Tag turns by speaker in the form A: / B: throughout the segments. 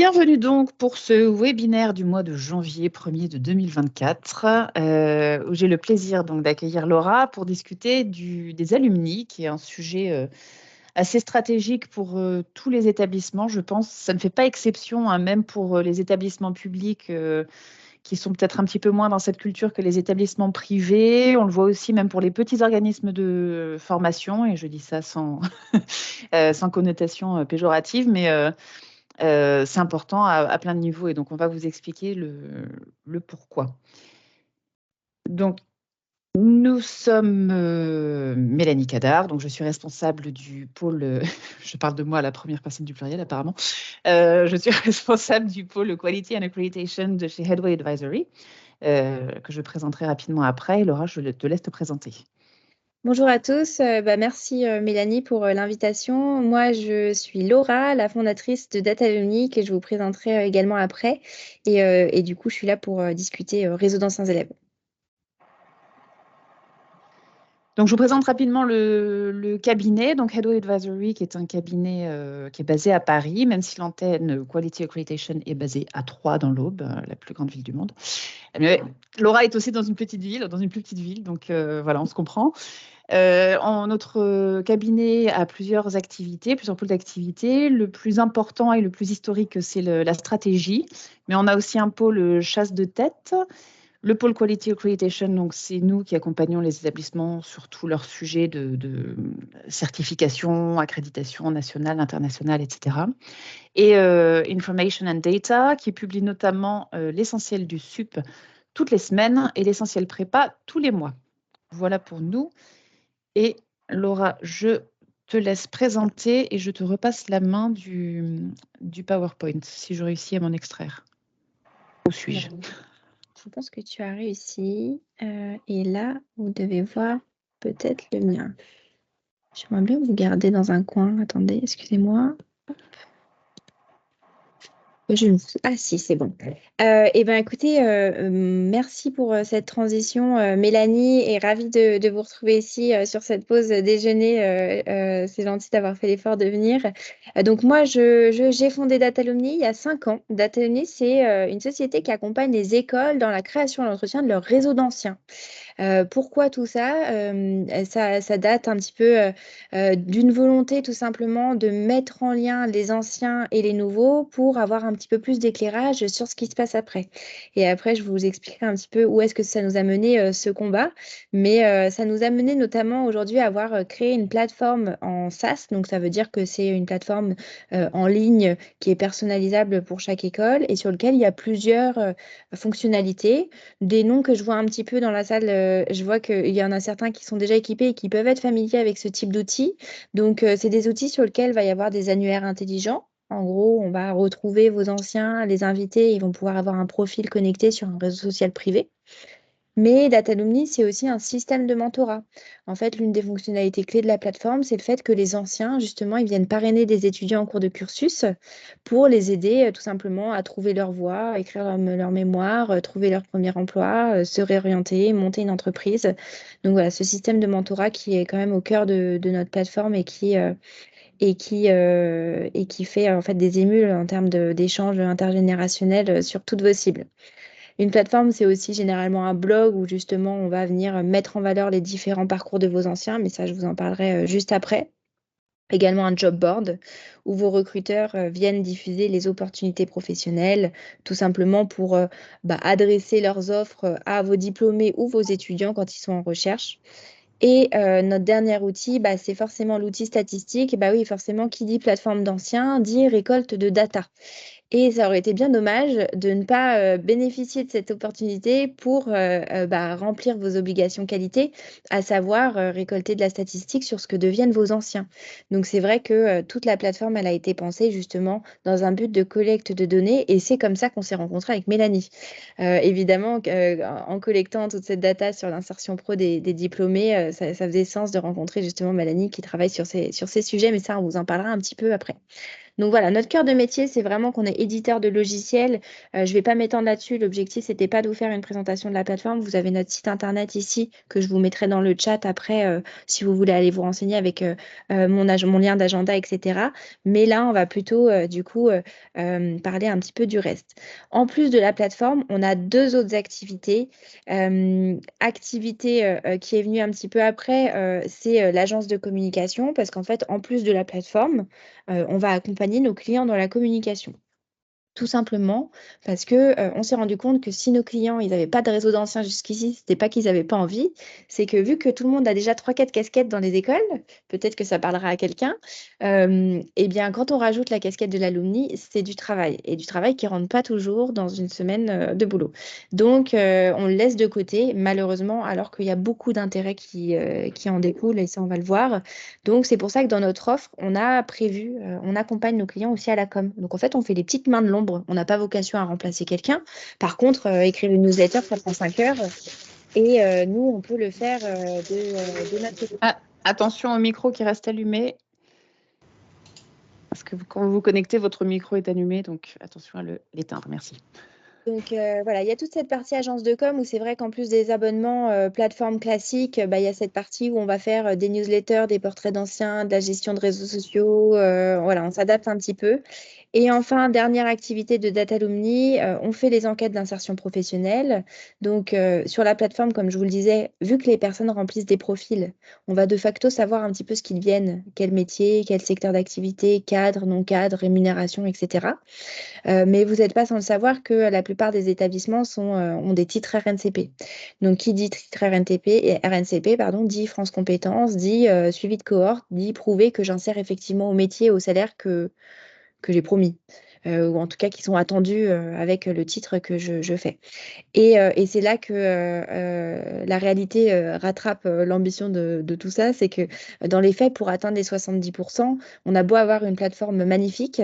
A: Bienvenue donc pour ce webinaire du mois de janvier 1er de 2024, où j'ai le plaisir donc d'accueillir Laura pour discuter des alumni, qui est un sujet assez stratégique pour tous les établissements. Je pense ça ne fait pas exception, hein, même pour les établissements publics qui sont peut-être un petit peu moins dans cette culture que les établissements privés. On le voit aussi même pour les petits organismes de formation, et je dis ça sans, sans connotation péjorative, mais c'est important à plein de niveaux, et donc on va vous expliquer le pourquoi. Donc, nous sommes Mélanie Cadar, donc je suis responsable du pôle, je parle de moi à la première personne du pluriel apparemment, je suis responsable du pôle Quality and Accreditation de chez Headway Advisory, que je présenterai rapidement après. Et Laura, je te laisse te présenter.
B: Bonjour à tous, merci Mélanie pour l'invitation. Moi, je suis Laura, la fondatrice de Datalumni, que je vous présenterai également après. Et du coup, je suis là pour discuter réseau d'anciens élèves.
A: Donc, je vous présente rapidement le cabinet, donc Headway Advisory, qui est un cabinet qui est basé à Paris, même si l'antenne Quality Accreditation est basée à Troyes, dans l'Aube, la plus grande ville du monde. Mais Laura est aussi dans une petite ville, dans une plus petite ville, donc voilà, on se comprend. Notre cabinet a plusieurs activités, plusieurs pôles d'activités. Le plus important et le plus historique, c'est la stratégie, mais on a aussi un pôle chasse de tête. Le pôle Quality Accreditation, donc c'est nous qui accompagnons les établissements sur tous leurs sujets de certification, accréditation nationale, internationale, etc. Et Information and Data, qui publie notamment l'essentiel du SUP toutes les semaines et l'essentiel prépa tous les mois. Voilà pour nous. Et Laura, je te laisse présenter et je te repasse la main du PowerPoint, si je réussis à m'en extraire. Où suis-je ?
B: Je pense que tu as réussi. Et là, vous devez voir peut-être le mien. J'aimerais bien vous garder dans un coin. Attendez, excusez-moi. Ah si, c'est bon. Eh ben, écoutez, merci pour cette transition, Mélanie, et ravie de vous retrouver ici sur cette pause déjeuner. C'est gentil d'avoir fait l'effort de venir. Donc moi, j'ai fondé Datalumni il y a 5 ans. Datalumni, c'est une société qui accompagne les écoles dans la création et l'entretien de leur réseau d'anciens. Pourquoi tout ça? Ça date un petit peu d'une volonté tout simplement de mettre en lien les anciens et les nouveaux pour avoir un petit peu plus d'éclairage sur ce qui se passe après. Et après, je vous expliquerai un petit peu où est-ce que ça nous a mené ce combat. Mais ça nous a mené notamment aujourd'hui à avoir créé une plateforme en SaaS. Donc, ça veut dire que c'est une plateforme en ligne qui est personnalisable pour chaque école et sur lequel il y a plusieurs fonctionnalités. Des noms que je vois un petit peu dans la salle, je vois qu'il y en a certains qui sont déjà équipés et qui peuvent être familiers avec ce type d'outils. Donc, c'est des outils sur lesquels il va y avoir des annuaires intelligents. En gros, on va retrouver vos anciens, les invités, ils vont pouvoir avoir un profil connecté sur un réseau social privé. Mais Datalumni, c'est aussi un système de mentorat. En fait, l'une des fonctionnalités clés de la plateforme, c'est le fait que les anciens, justement, ils viennent parrainer des étudiants en cours de cursus pour les aider tout simplement à trouver leur voie, à écrire leur mémoire, trouver leur premier emploi, se réorienter, monter une entreprise. Donc voilà, ce système de mentorat qui est quand même au cœur de notre plateforme et qui fait en fait des émules en termes d'échanges intergénérationnels sur toutes vos cibles. Une plateforme, c'est aussi généralement un blog où justement on va venir mettre en valeur les différents parcours de vos anciens, mais ça je vous en parlerai juste après. Également un job board où vos recruteurs viennent diffuser les opportunités professionnelles, tout simplement pour adresser leurs offres à vos diplômés ou vos étudiants quand ils sont en recherche. Et notre dernier outil, c'est forcément l'outil statistique. Bah oui, forcément, qui dit plateforme d'anciens, dit récolte de data. Et ça aurait été bien dommage de ne pas bénéficier de cette opportunité pour remplir vos obligations qualité, à savoir récolter de la statistique sur ce que deviennent vos anciens. Donc c'est vrai que toute la plateforme, elle a été pensée justement dans un but de collecte de données, et c'est comme ça qu'on s'est rencontrés avec Mélanie. Évidemment, en collectant toute cette data sur l'insertion pro des diplômés, ça faisait sens de rencontrer justement Mélanie qui travaille sur ces sujets, mais ça, on vous en parlera un petit peu après. Donc voilà, notre cœur de métier, c'est vraiment qu'on est éditeur de logiciels. Je ne vais pas m'étendre là-dessus. L'objectif, c'était pas de vous faire une présentation de la plateforme. Vous avez notre site internet ici que je vous mettrai dans le chat après si vous voulez aller vous renseigner avec mon lien d'agenda, etc. Mais là, on va plutôt du coup parler un petit peu du reste. En plus de la plateforme, on a deux autres activités. Activité qui est venue un petit peu après, c'est l'agence de communication parce qu'en fait, en plus de la plateforme, on va accompagner nos clients dans la communication. Tout simplement parce que on s'est rendu compte que si nos clients ils n'avaient pas de réseau d'anciens jusqu'ici, c'était pas qu'ils n'avaient pas envie, c'est que vu que tout le monde a déjà 3-4 casquettes dans les écoles, peut-être que ça parlera à quelqu'un, et bien quand on rajoute la casquette de l'alumni, c'est du travail et du travail qui rentre pas toujours dans une semaine de boulot. Donc on le laisse de côté malheureusement alors qu'il y a beaucoup d'intérêts qui en découlent et ça on va le voir. Donc, c'est pour ça que dans notre offre, on a prévu, on accompagne nos clients aussi à la com. Donc, en fait, on fait les petites mains de l'ombre. On n'a pas vocation à remplacer quelqu'un. Par contre, écrire une newsletter, ça prend 5 heures. Et nous, on peut le faire de notre côté.
A: Ah, attention au micro qui reste allumé. Parce que quand vous vous connectez, votre micro est allumé, donc attention à l'éteindre. Merci.
B: Donc voilà, il y a toute cette partie agence de com où c'est vrai qu'en plus des abonnements plateformes classiques, il y a cette partie où on va faire des newsletters, des portraits d'anciens, de la gestion de réseaux sociaux. Voilà, on s'adapte un petit peu. Et enfin, dernière activité de Datalumni, on fait les enquêtes d'insertion professionnelle. Donc sur la plateforme, comme je vous le disais, vu que les personnes remplissent des profils, on va de facto savoir un petit peu ce qu'ils viennent, quel métier, quel secteur d'activité, cadre, non cadre, rémunération, etc. Mais vous n'êtes pas sans le savoir que la plupart des établissements ont des titres RNCP. Donc, qui dit titre RNCP, pardon, dit France Compétences, dit suivi de cohorte, dit prouver que j'insère effectivement au métier, au salaire que j'ai promis, ou en tout cas qui sont attendus avec le titre que je fais. Et c'est là que la réalité rattrape l'ambition de tout ça, c'est que dans les faits, pour atteindre les 70%, on a beau avoir une plateforme magnifique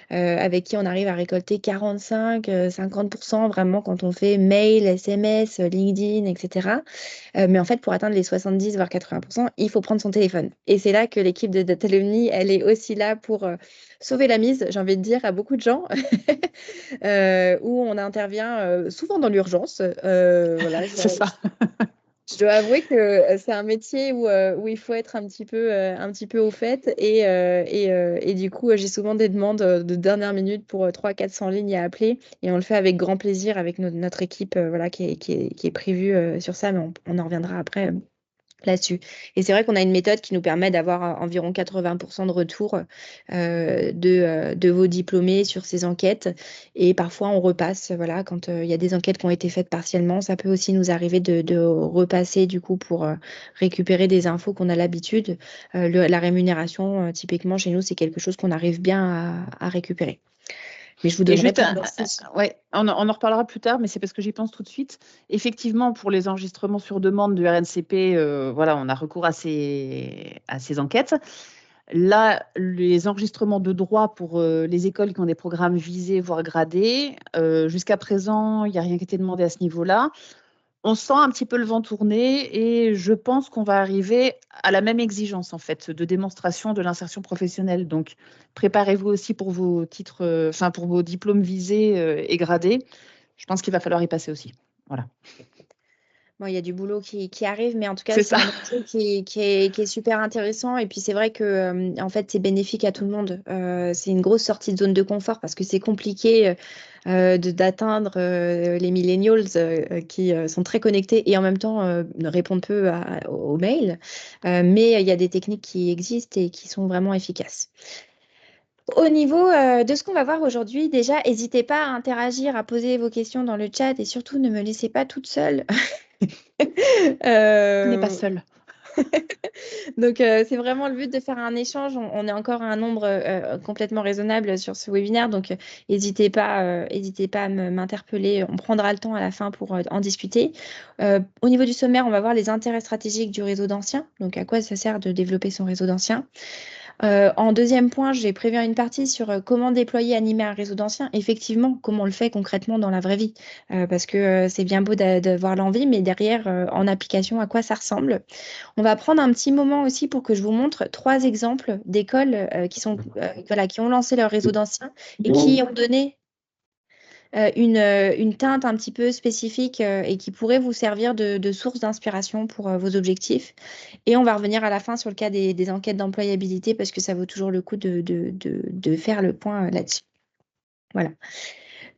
B: avec qui on arrive à récolter 45-50% vraiment quand on fait mail, SMS, LinkedIn, etc. Mais en fait, pour atteindre les 70 voire 80%, il faut prendre son téléphone. Et c'est là que l'équipe de Datalumni, elle est aussi là pour sauver la mise, j'ai envie de dire, à beaucoup de gens, où on intervient souvent dans l'urgence. Voilà,
A: C'est ça.
B: je dois avouer que c'est un métier où il faut être un petit peu au fait. Et du coup, j'ai souvent des demandes de dernière minute pour 300-400 lignes à appeler. Et on le fait avec grand plaisir avec notre équipe voilà, qui est prévue sur ça. Mais on en reviendra après là-dessus. Et c'est vrai qu'on a une méthode qui nous permet d'avoir environ 80% de retour de vos diplômés sur ces enquêtes. Et parfois, on repasse, voilà, quand il y a des enquêtes qui ont été faites partiellement, ça peut aussi nous arriver de repasser du coup pour récupérer des infos qu'on a l'habitude. La rémunération, typiquement, chez nous, c'est quelque chose qu'on arrive bien à récupérer. Mais je vous
A: Et
B: donnerai
A: juste,
B: pas de
A: ouais, on en reparlera plus tard, mais c'est parce que j'y pense tout de suite. Effectivement, pour les enregistrements sur demande du RNCP, voilà, on a recours à ces enquêtes. Là, les enregistrements de droit pour les écoles qui ont des programmes visés, voire gradés, jusqu'à présent, il n'y a rien qui a été demandé à ce niveau-là. On sent un petit peu le vent tourner et je pense qu'on va arriver à la même exigence en fait de démonstration de l'insertion professionnelle. Donc, préparez-vous aussi pour vos titres, enfin pour vos diplômes visés et gradés. Je pense qu'il va falloir y passer aussi. Voilà.
B: Bon, il y a du boulot qui arrive, mais en tout cas,
A: C'est
B: c'est
A: ça.
B: un métier qui est super intéressant. Et puis, c'est vrai que, en fait, c'est bénéfique à tout le monde. C'est une grosse sortie de zone de confort parce que c'est compliqué d'atteindre les millennials qui sont très connectés et en même temps ne répondent peu aux mails. Mais il y a des techniques qui existent et qui sont vraiment efficaces. Au niveau de ce qu'on va voir aujourd'hui, déjà, n'hésitez pas à interagir, à poser vos questions dans le chat et surtout ne me laissez pas toute seule.
A: On n'est pas
B: Euh,
A: seul.
B: donc, c'est vraiment le but de faire un échange. On est encore à un nombre complètement raisonnable sur ce webinaire. Donc, n'hésitez pas à m'interpeller. On prendra le temps à la fin pour en discuter. Au niveau du sommaire, on va voir les intérêts stratégiques du réseau d'anciens. Donc, à quoi ça sert de développer son réseau d'anciens. En deuxième point, j'ai prévu une partie sur comment déployer, animer un réseau d'anciens. Effectivement, comment on le fait concrètement dans la vraie vie. Parce que c'est bien beau d'avoir l'envie, mais derrière, en application, à quoi ça ressemble. On va prendre un petit moment aussi pour que je vous montre trois exemples d'écoles voilà, qui ont lancé leur réseau d'anciens et qui ont donné une teinte un petit peu spécifique et qui pourrait vous servir de source d'inspiration pour vos objectifs. Et on va revenir à la fin sur le cas des enquêtes d'employabilité parce que ça vaut toujours le coup de faire le point là-dessus. Voilà.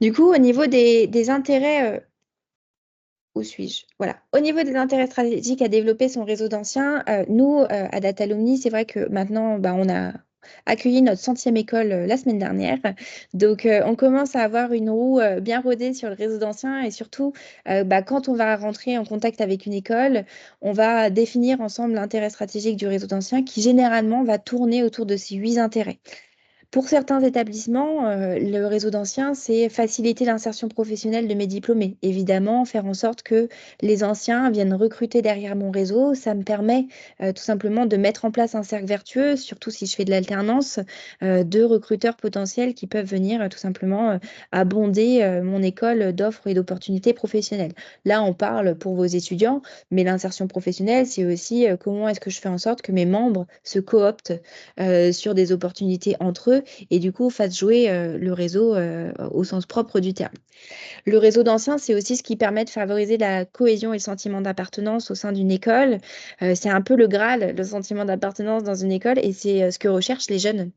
B: Du coup, au niveau des intérêts, où suis-je? Voilà. Au niveau des intérêts stratégiques à développer son réseau d'anciens, nous, à Datalumni, c'est vrai que maintenant, bah, on a accueilli notre 100e école la semaine dernière. Donc, on commence à avoir une roue bien rodée sur le réseau d'anciens et surtout, bah, quand on va rentrer en contact avec une école, on va définir ensemble l'intérêt stratégique du réseau d'anciens qui généralement va tourner autour de ces 8 intérêts. Pour certains établissements, le réseau d'anciens, c'est faciliter l'insertion professionnelle de mes diplômés. Évidemment, faire en sorte que les anciens viennent recruter derrière mon réseau, ça me permet tout simplement de mettre en place un cercle vertueux, surtout si je fais de l'alternance, de recruteurs potentiels qui peuvent venir tout simplement abonder mon école d'offres et d'opportunités professionnelles. Là, on parle pour vos étudiants, mais l'insertion professionnelle, c'est aussi comment est-ce que je fais en sorte que mes membres se cooptent sur des opportunités entre eux et du coup fassent jouer le réseau au sens propre du terme. Le réseau d'anciens, c'est aussi ce qui permet de favoriser la cohésion et le sentiment d'appartenance au sein d'une école. C'est un peu le Graal, le sentiment d'appartenance dans une école, et c'est ce que recherchent les jeunes.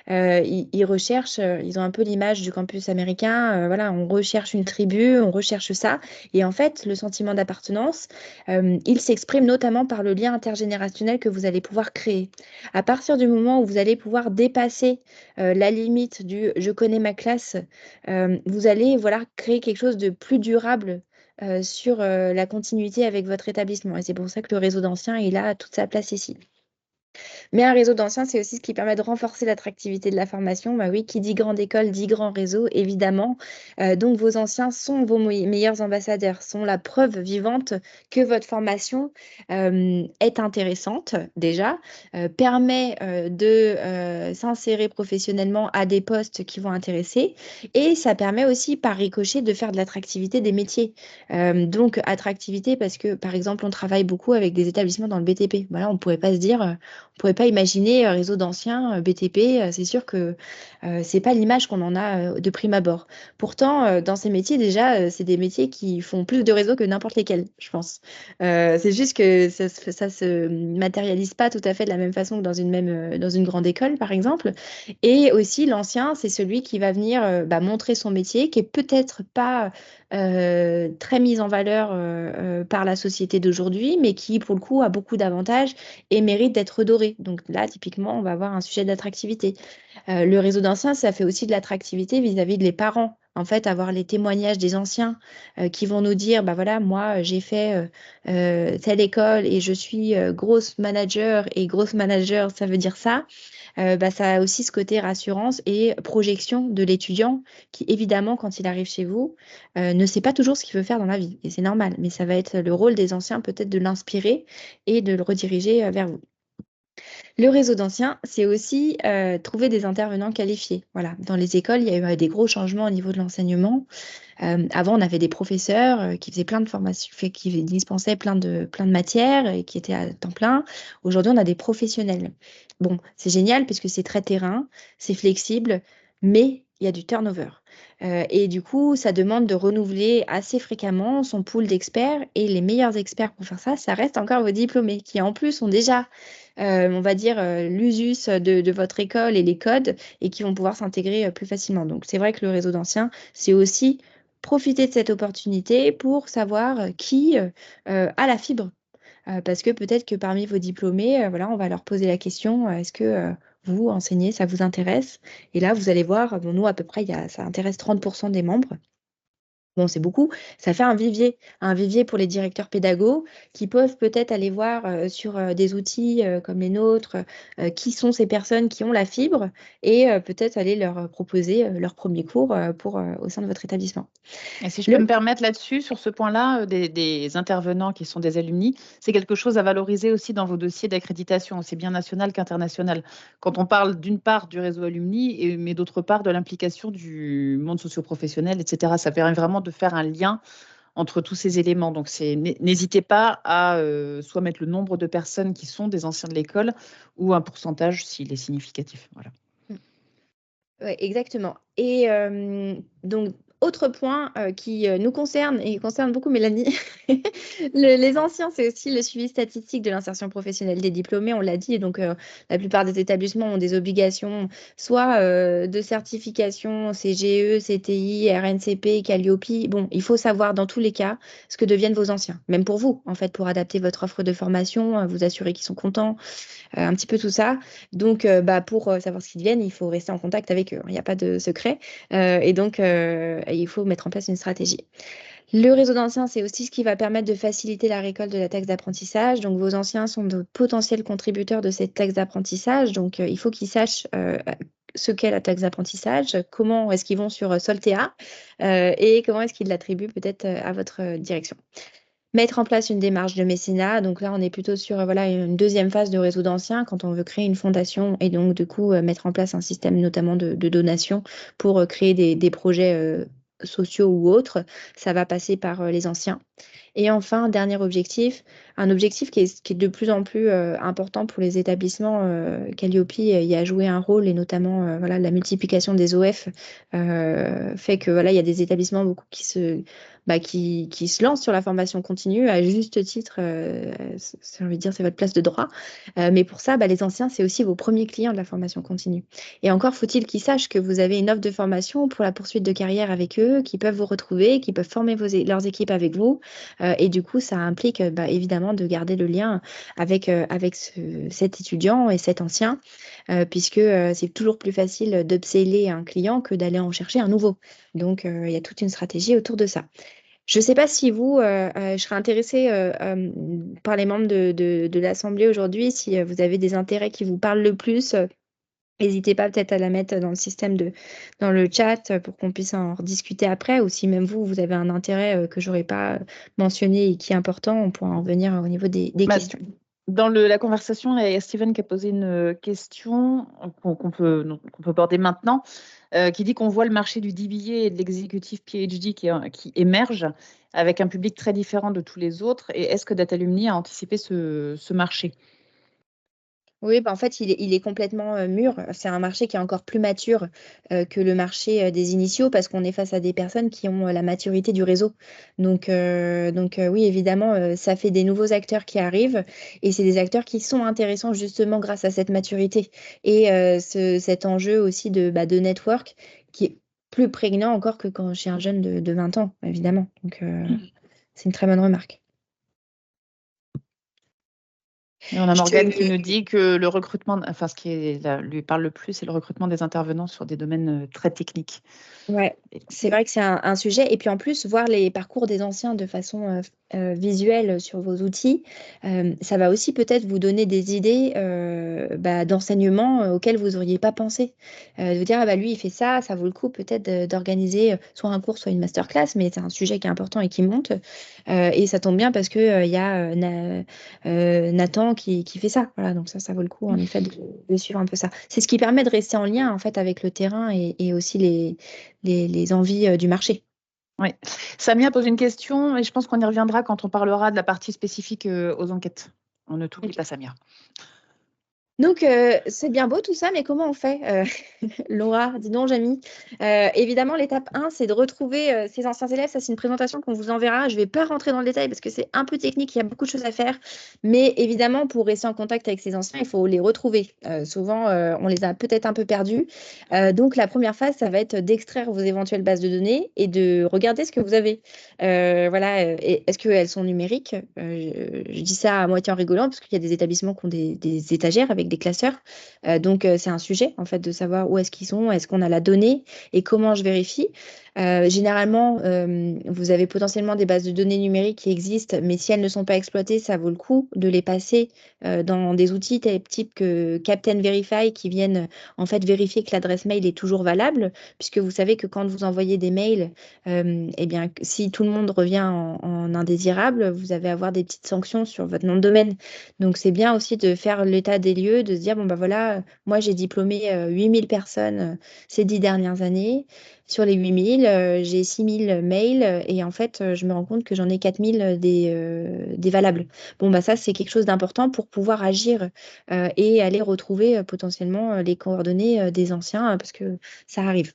B: Ils recherchent, ils ont un peu l'image du campus américain. Voilà, on recherche une tribu, on recherche ça. Et en fait, le sentiment d'appartenance, il s'exprime notamment par le lien intergénérationnel que vous allez pouvoir créer. À partir du moment où vous allez pouvoir dépasser la limite du je connais ma classe, vous allez voilà, créer quelque chose de plus durable sur la continuité avec votre établissement. Et c'est pour ça que le réseau d'anciens, il a toute sa place ici. Mais un réseau d'anciens, c'est aussi ce qui permet de renforcer l'attractivité de la formation. Bah oui, qui dit grande école dit grand réseau, évidemment. Donc vos anciens sont vos meilleurs ambassadeurs, sont la preuve vivante que votre formation est intéressante déjà, permet de s'insérer professionnellement à des postes qui vont intéresser et ça permet aussi par ricochet de faire de l'attractivité des métiers. Donc attractivité parce que par exemple on travaille beaucoup avec des établissements dans le BTP. Voilà, on ne pourrait pas se dire on pourrait pas imaginer un réseau d'anciens BTP. C'est sûr que c'est pas l'image qu'on en a de prime abord. Pourtant, dans ces métiers, déjà, c'est des métiers qui font plus de réseaux que n'importe lesquels, je pense. C'est juste que ça se matérialise pas tout à fait de la même façon que dans une grande école, par exemple. Et aussi, l'ancien, c'est celui qui va venir bah, montrer son métier, qui est peut-être pas très mis en valeur par la société d'aujourd'hui, mais qui, pour le coup, a beaucoup d'avantages et mérite d'être doré. Donc là, typiquement, on va avoir un sujet d'attractivité. Le réseau d'anciens, ça fait aussi de l'attractivité vis-à-vis des parents. En fait, avoir les témoignages des anciens qui vont nous dire, bah voilà, moi j'ai fait telle école et je suis grosse manager et grosse manager, ça veut dire ça. Bah, ça a aussi ce côté rassurance et projection de l'étudiant qui, évidemment, quand il arrive chez vous, ne sait pas toujours ce qu'il veut faire dans la vie. Et c'est normal, mais ça va être le rôle des anciens peut-être de l'inspirer et de le rediriger vers vous. Le réseau d'anciens, c'est aussi trouver des intervenants qualifiés. Voilà. Dans les écoles, il y a eu des gros changements au niveau de l'enseignement. Avant, on avait des professeurs qui faisaient plein de formations, qui dispensaient plein de matières et qui étaient à temps plein. Aujourd'hui, on a des professionnels. Bon, c'est génial parce que c'est très terrain, c'est flexible, mais il y a du turnover. Et du coup, ça demande de renouveler assez fréquemment son pool d'experts. Et les meilleurs experts pour faire ça, ça reste encore vos diplômés, qui en plus ont déjà, on va dire, l'usus de votre école et les codes, et qui vont pouvoir s'intégrer plus facilement. Donc, c'est vrai que le réseau d'anciens, c'est aussi profiter de cette opportunité pour savoir qui a la fibre. Parce que peut-être que parmi vos diplômés, voilà, on va leur poser la question, est-ce que vous, enseignez, ça vous intéresse? Et là, vous allez voir, bon, nous, à peu près, ça intéresse 30% des membres. bon, c'est beaucoup, ça fait un vivier pour les directeurs pédagogues qui peuvent peut-être aller voir sur des outils comme les nôtres, qui sont ces personnes qui ont la fibre et peut-être aller leur proposer leur premier cours au sein de votre établissement.
A: Et si je peux
B: Le
A: me permettre là-dessus, sur ce point-là, des intervenants qui sont des alumni, c'est quelque chose à valoriser aussi dans vos dossiers d'accréditation, aussi bien national qu'international. Quand on parle d'une part du réseau alumni, mais d'autre part de l'implication du monde socio-professionnel, etc., ça permet vraiment de faire un lien entre tous ces éléments. Donc, n'hésitez pas à soit mettre le nombre de personnes qui sont des anciens de l'école ou un pourcentage s'il est significatif. Voilà.
B: Ouais, exactement. Et donc, autre point qui nous concerne et concerne beaucoup Mélanie, les anciens, c'est aussi le suivi statistique de l'insertion professionnelle des diplômés, on l'a dit. Et donc, la plupart des établissements ont des obligations, soit de certification CGE, CTI, RNCP, Calliope. Bon, il faut savoir dans tous les cas ce que deviennent vos anciens, même pour vous, en fait, pour adapter votre offre de formation, vous assurer qu'ils sont contents, un petit peu tout ça. Donc, pour savoir ce qu'ils deviennent, il faut rester en contact avec eux. Il n'y a pas de secret. Et donc, il faut mettre en place une stratégie. Le réseau d'anciens, c'est aussi ce qui va permettre de faciliter la récolte de la taxe d'apprentissage. Donc, vos anciens sont de potentiels contributeurs de cette taxe d'apprentissage. Donc, il faut qu'ils sachent ce qu'est la taxe d'apprentissage, comment est-ce qu'ils vont sur Soltea et comment est-ce qu'ils l'attribuent peut-être à votre direction. Mettre en place une démarche de mécénat. Donc là, on est plutôt sur voilà, une deuxième phase de réseau d'anciens quand on veut créer une fondation et donc du coup mettre en place un système notamment de donation pour créer des projets sociaux ou autres. Ça va passer par les anciens. Et enfin, dernier objectif, un objectif qui est de plus en plus important pour les établissements. Calliope y a joué un rôle et notamment voilà, la multiplication des OF fait que voilà, il y a des établissements beaucoup qui se lancent sur la formation continue à juste titre. J'ai envie de dire, c'est votre place de droit. Mais pour ça, les anciens, c'est aussi vos premiers clients de la formation continue. Et encore faut-il qu'ils sachent que vous avez une offre de formation pour la poursuite de carrière avec eux, qui peuvent vous retrouver, qui peuvent former leurs équipes avec vous. Et du coup, ça implique évidemment de garder le lien avec cet étudiant et cet ancien, puisque c'est toujours plus facile d'upseller un client que d'aller en chercher un nouveau. Donc, il y a toute une stratégie autour de ça. Je ne sais pas si vous, je serais intéressée par les membres de l'Assemblée aujourd'hui, si vous avez des intérêts qui vous parlent le plus. N'hésitez pas peut-être à la mettre dans le système dans le chat pour qu'on puisse en rediscuter après, ou si même vous avez un intérêt que j'aurais pas mentionné et qui est important, on pourra en revenir au niveau des questions.
A: Dans la conversation, il y a Steven qui a posé une question qu'on peut aborder maintenant, qui dit qu'on voit le marché du DBA et de l'exécutif PhD qui émerge avec un public très différent de tous les autres. Et est-ce que Datalumni a anticipé ce marché?
B: Oui, en fait, il est complètement mûr. C'est un marché qui est encore plus mature que le marché des initiaux parce qu'on est face à des personnes qui ont la maturité du réseau. Donc, oui, évidemment, ça fait des nouveaux acteurs qui arrivent et c'est des acteurs qui sont intéressants justement grâce à cette maturité et cet enjeu aussi de network qui est plus prégnant encore que quand j'ai un jeune de 20 ans, évidemment. Donc, c'est une très bonne remarque.
A: Et on a Morgane qui nous dit que le recrutement, enfin ce qui lui parle le plus, c'est le recrutement des intervenants sur des domaines très techniques.
B: Ouais, c'est vrai que c'est un sujet. Et puis en plus, voir les parcours des anciens de façon visuelle sur vos outils, ça va aussi peut-être vous donner des idées d'enseignement auxquels vous n'auriez pas pensé. De vous dire, ah bah lui, il fait ça, ça vaut le coup peut-être d'organiser soit un cours, soit une masterclass, mais c'est un sujet qui est important et qui monte. Et ça tombe bien parce que il y a Nathan qui fait ça. Voilà, donc ça vaut le coup en effet de suivre un peu ça. C'est ce qui permet de rester en lien en fait avec le terrain et aussi les envies du marché.
A: Oui. Samia pose une question et je pense qu'on y reviendra quand on parlera de la partie spécifique aux enquêtes. On ne t'oublie pas, Samia.
B: Donc, c'est bien beau tout ça, mais comment on fait Laura, dis donc, Jamie. Évidemment, l'étape 1, c'est de retrouver ces anciens élèves. Ça, c'est une présentation qu'on vous enverra. Je ne vais pas rentrer dans le détail parce que c'est un peu technique, il y a beaucoup de choses à faire. Mais évidemment, pour rester en contact avec ces anciens, il faut les retrouver. Souvent, on les a peut-être un peu perdus. Donc, la première phase, ça va être d'extraire vos éventuelles bases de données et de regarder ce que vous avez. Voilà, est-ce qu'elles sont numériques? Je dis ça à moitié en rigolant parce qu'il y a des établissements qui ont des étagères avec des classeurs. Donc, c'est un sujet, en fait, de savoir où est-ce qu'ils sont, est-ce qu'on a la donnée et comment je vérifie. Généralement, vous avez potentiellement des bases de données numériques qui existent, mais si elles ne sont pas exploitées, ça vaut le coup de les passer dans des outils type que Captain Verify qui viennent en fait vérifier que l'adresse mail est toujours valable, puisque vous savez que quand vous envoyez des mails, eh bien, si tout le monde revient en indésirable, vous allez avoir des petites sanctions sur votre nom de domaine. Donc, c'est bien aussi de faire l'état des lieux, de se dire, bon, bah voilà, moi j'ai diplômé 8000 personnes ces 10 dernières années. Sur les 8000, j'ai 6000 mails et en fait, je me rends compte que j'en ai 4000 des valables. Bon, bah ça, c'est quelque chose d'important pour pouvoir agir et aller retrouver potentiellement les coordonnées des anciens parce que ça arrive.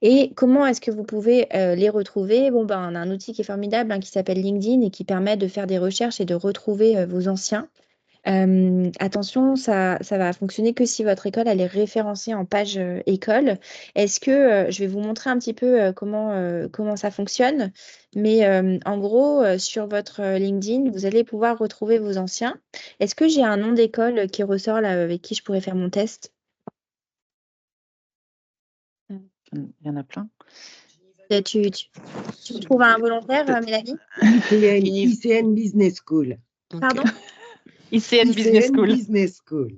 B: Et comment est-ce que vous pouvez les retrouver? Bon, ben, on a un outil qui est formidable hein, qui s'appelle LinkedIn et qui permet de faire des recherches et de retrouver vos anciens. Attention, ça va fonctionner que si votre école elle est référencée en page école. Est-ce que je vais vous montrer un petit peu comment ça fonctionne, mais en gros, sur votre LinkedIn, vous allez pouvoir retrouver vos anciens. Est-ce que j'ai un nom d'école qui ressort là avec qui je pourrais faire mon test?
A: Il y en a plein.
B: Tu trouves un volontaire, Mélanie?
C: ICN Business School.
B: Pardon?
A: ICN Business
C: ICN
A: School.
C: Business School.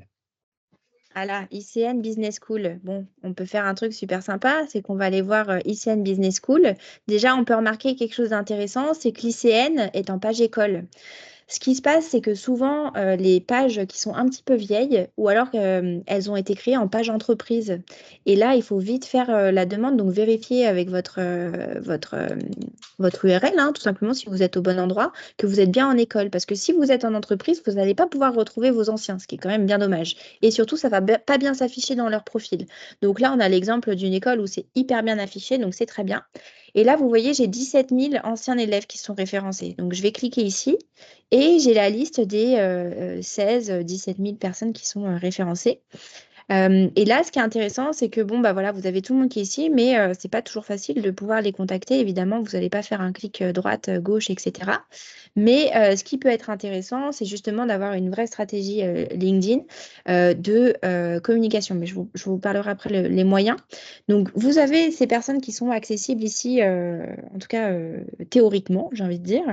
B: Ah là, ICN Business School. Bon, on peut faire un truc super sympa, c'est qu'on va aller voir ICN Business School. Déjà, on peut remarquer quelque chose d'intéressant, c'est que l'ICN est en page école. Ce qui se passe, c'est que souvent, les pages qui sont un petit peu vieilles, ou alors qu'elles ont été créées en page entreprise. Et là, il faut vite faire la demande, donc vérifier avec votre URL, hein, tout simplement, si vous êtes au bon endroit, que vous êtes bien en école. Parce que si vous êtes en entreprise, vous n'allez pas pouvoir retrouver vos anciens, ce qui est quand même bien dommage. Et surtout, ça va pas bien s'afficher dans leur profil. Donc là, on a l'exemple d'une école où c'est hyper bien affiché, donc c'est très bien. Et là, vous voyez, j'ai 17 000 anciens élèves qui sont référencés. Donc, je vais cliquer ici et j'ai la liste des 16, 17 000 personnes qui sont référencées. Et là, ce qui est intéressant, c'est que bon, bah voilà, vous avez tout le monde qui est ici, mais c'est pas toujours facile de pouvoir les contacter. Évidemment, vous n'allez pas faire un clic droite, gauche, etc. Mais ce qui peut être intéressant, c'est justement d'avoir une vraie stratégie LinkedIn de communication. Mais je vous parlerai après les moyens. Donc, vous avez ces personnes qui sont accessibles ici, en tout cas théoriquement, j'ai envie de dire.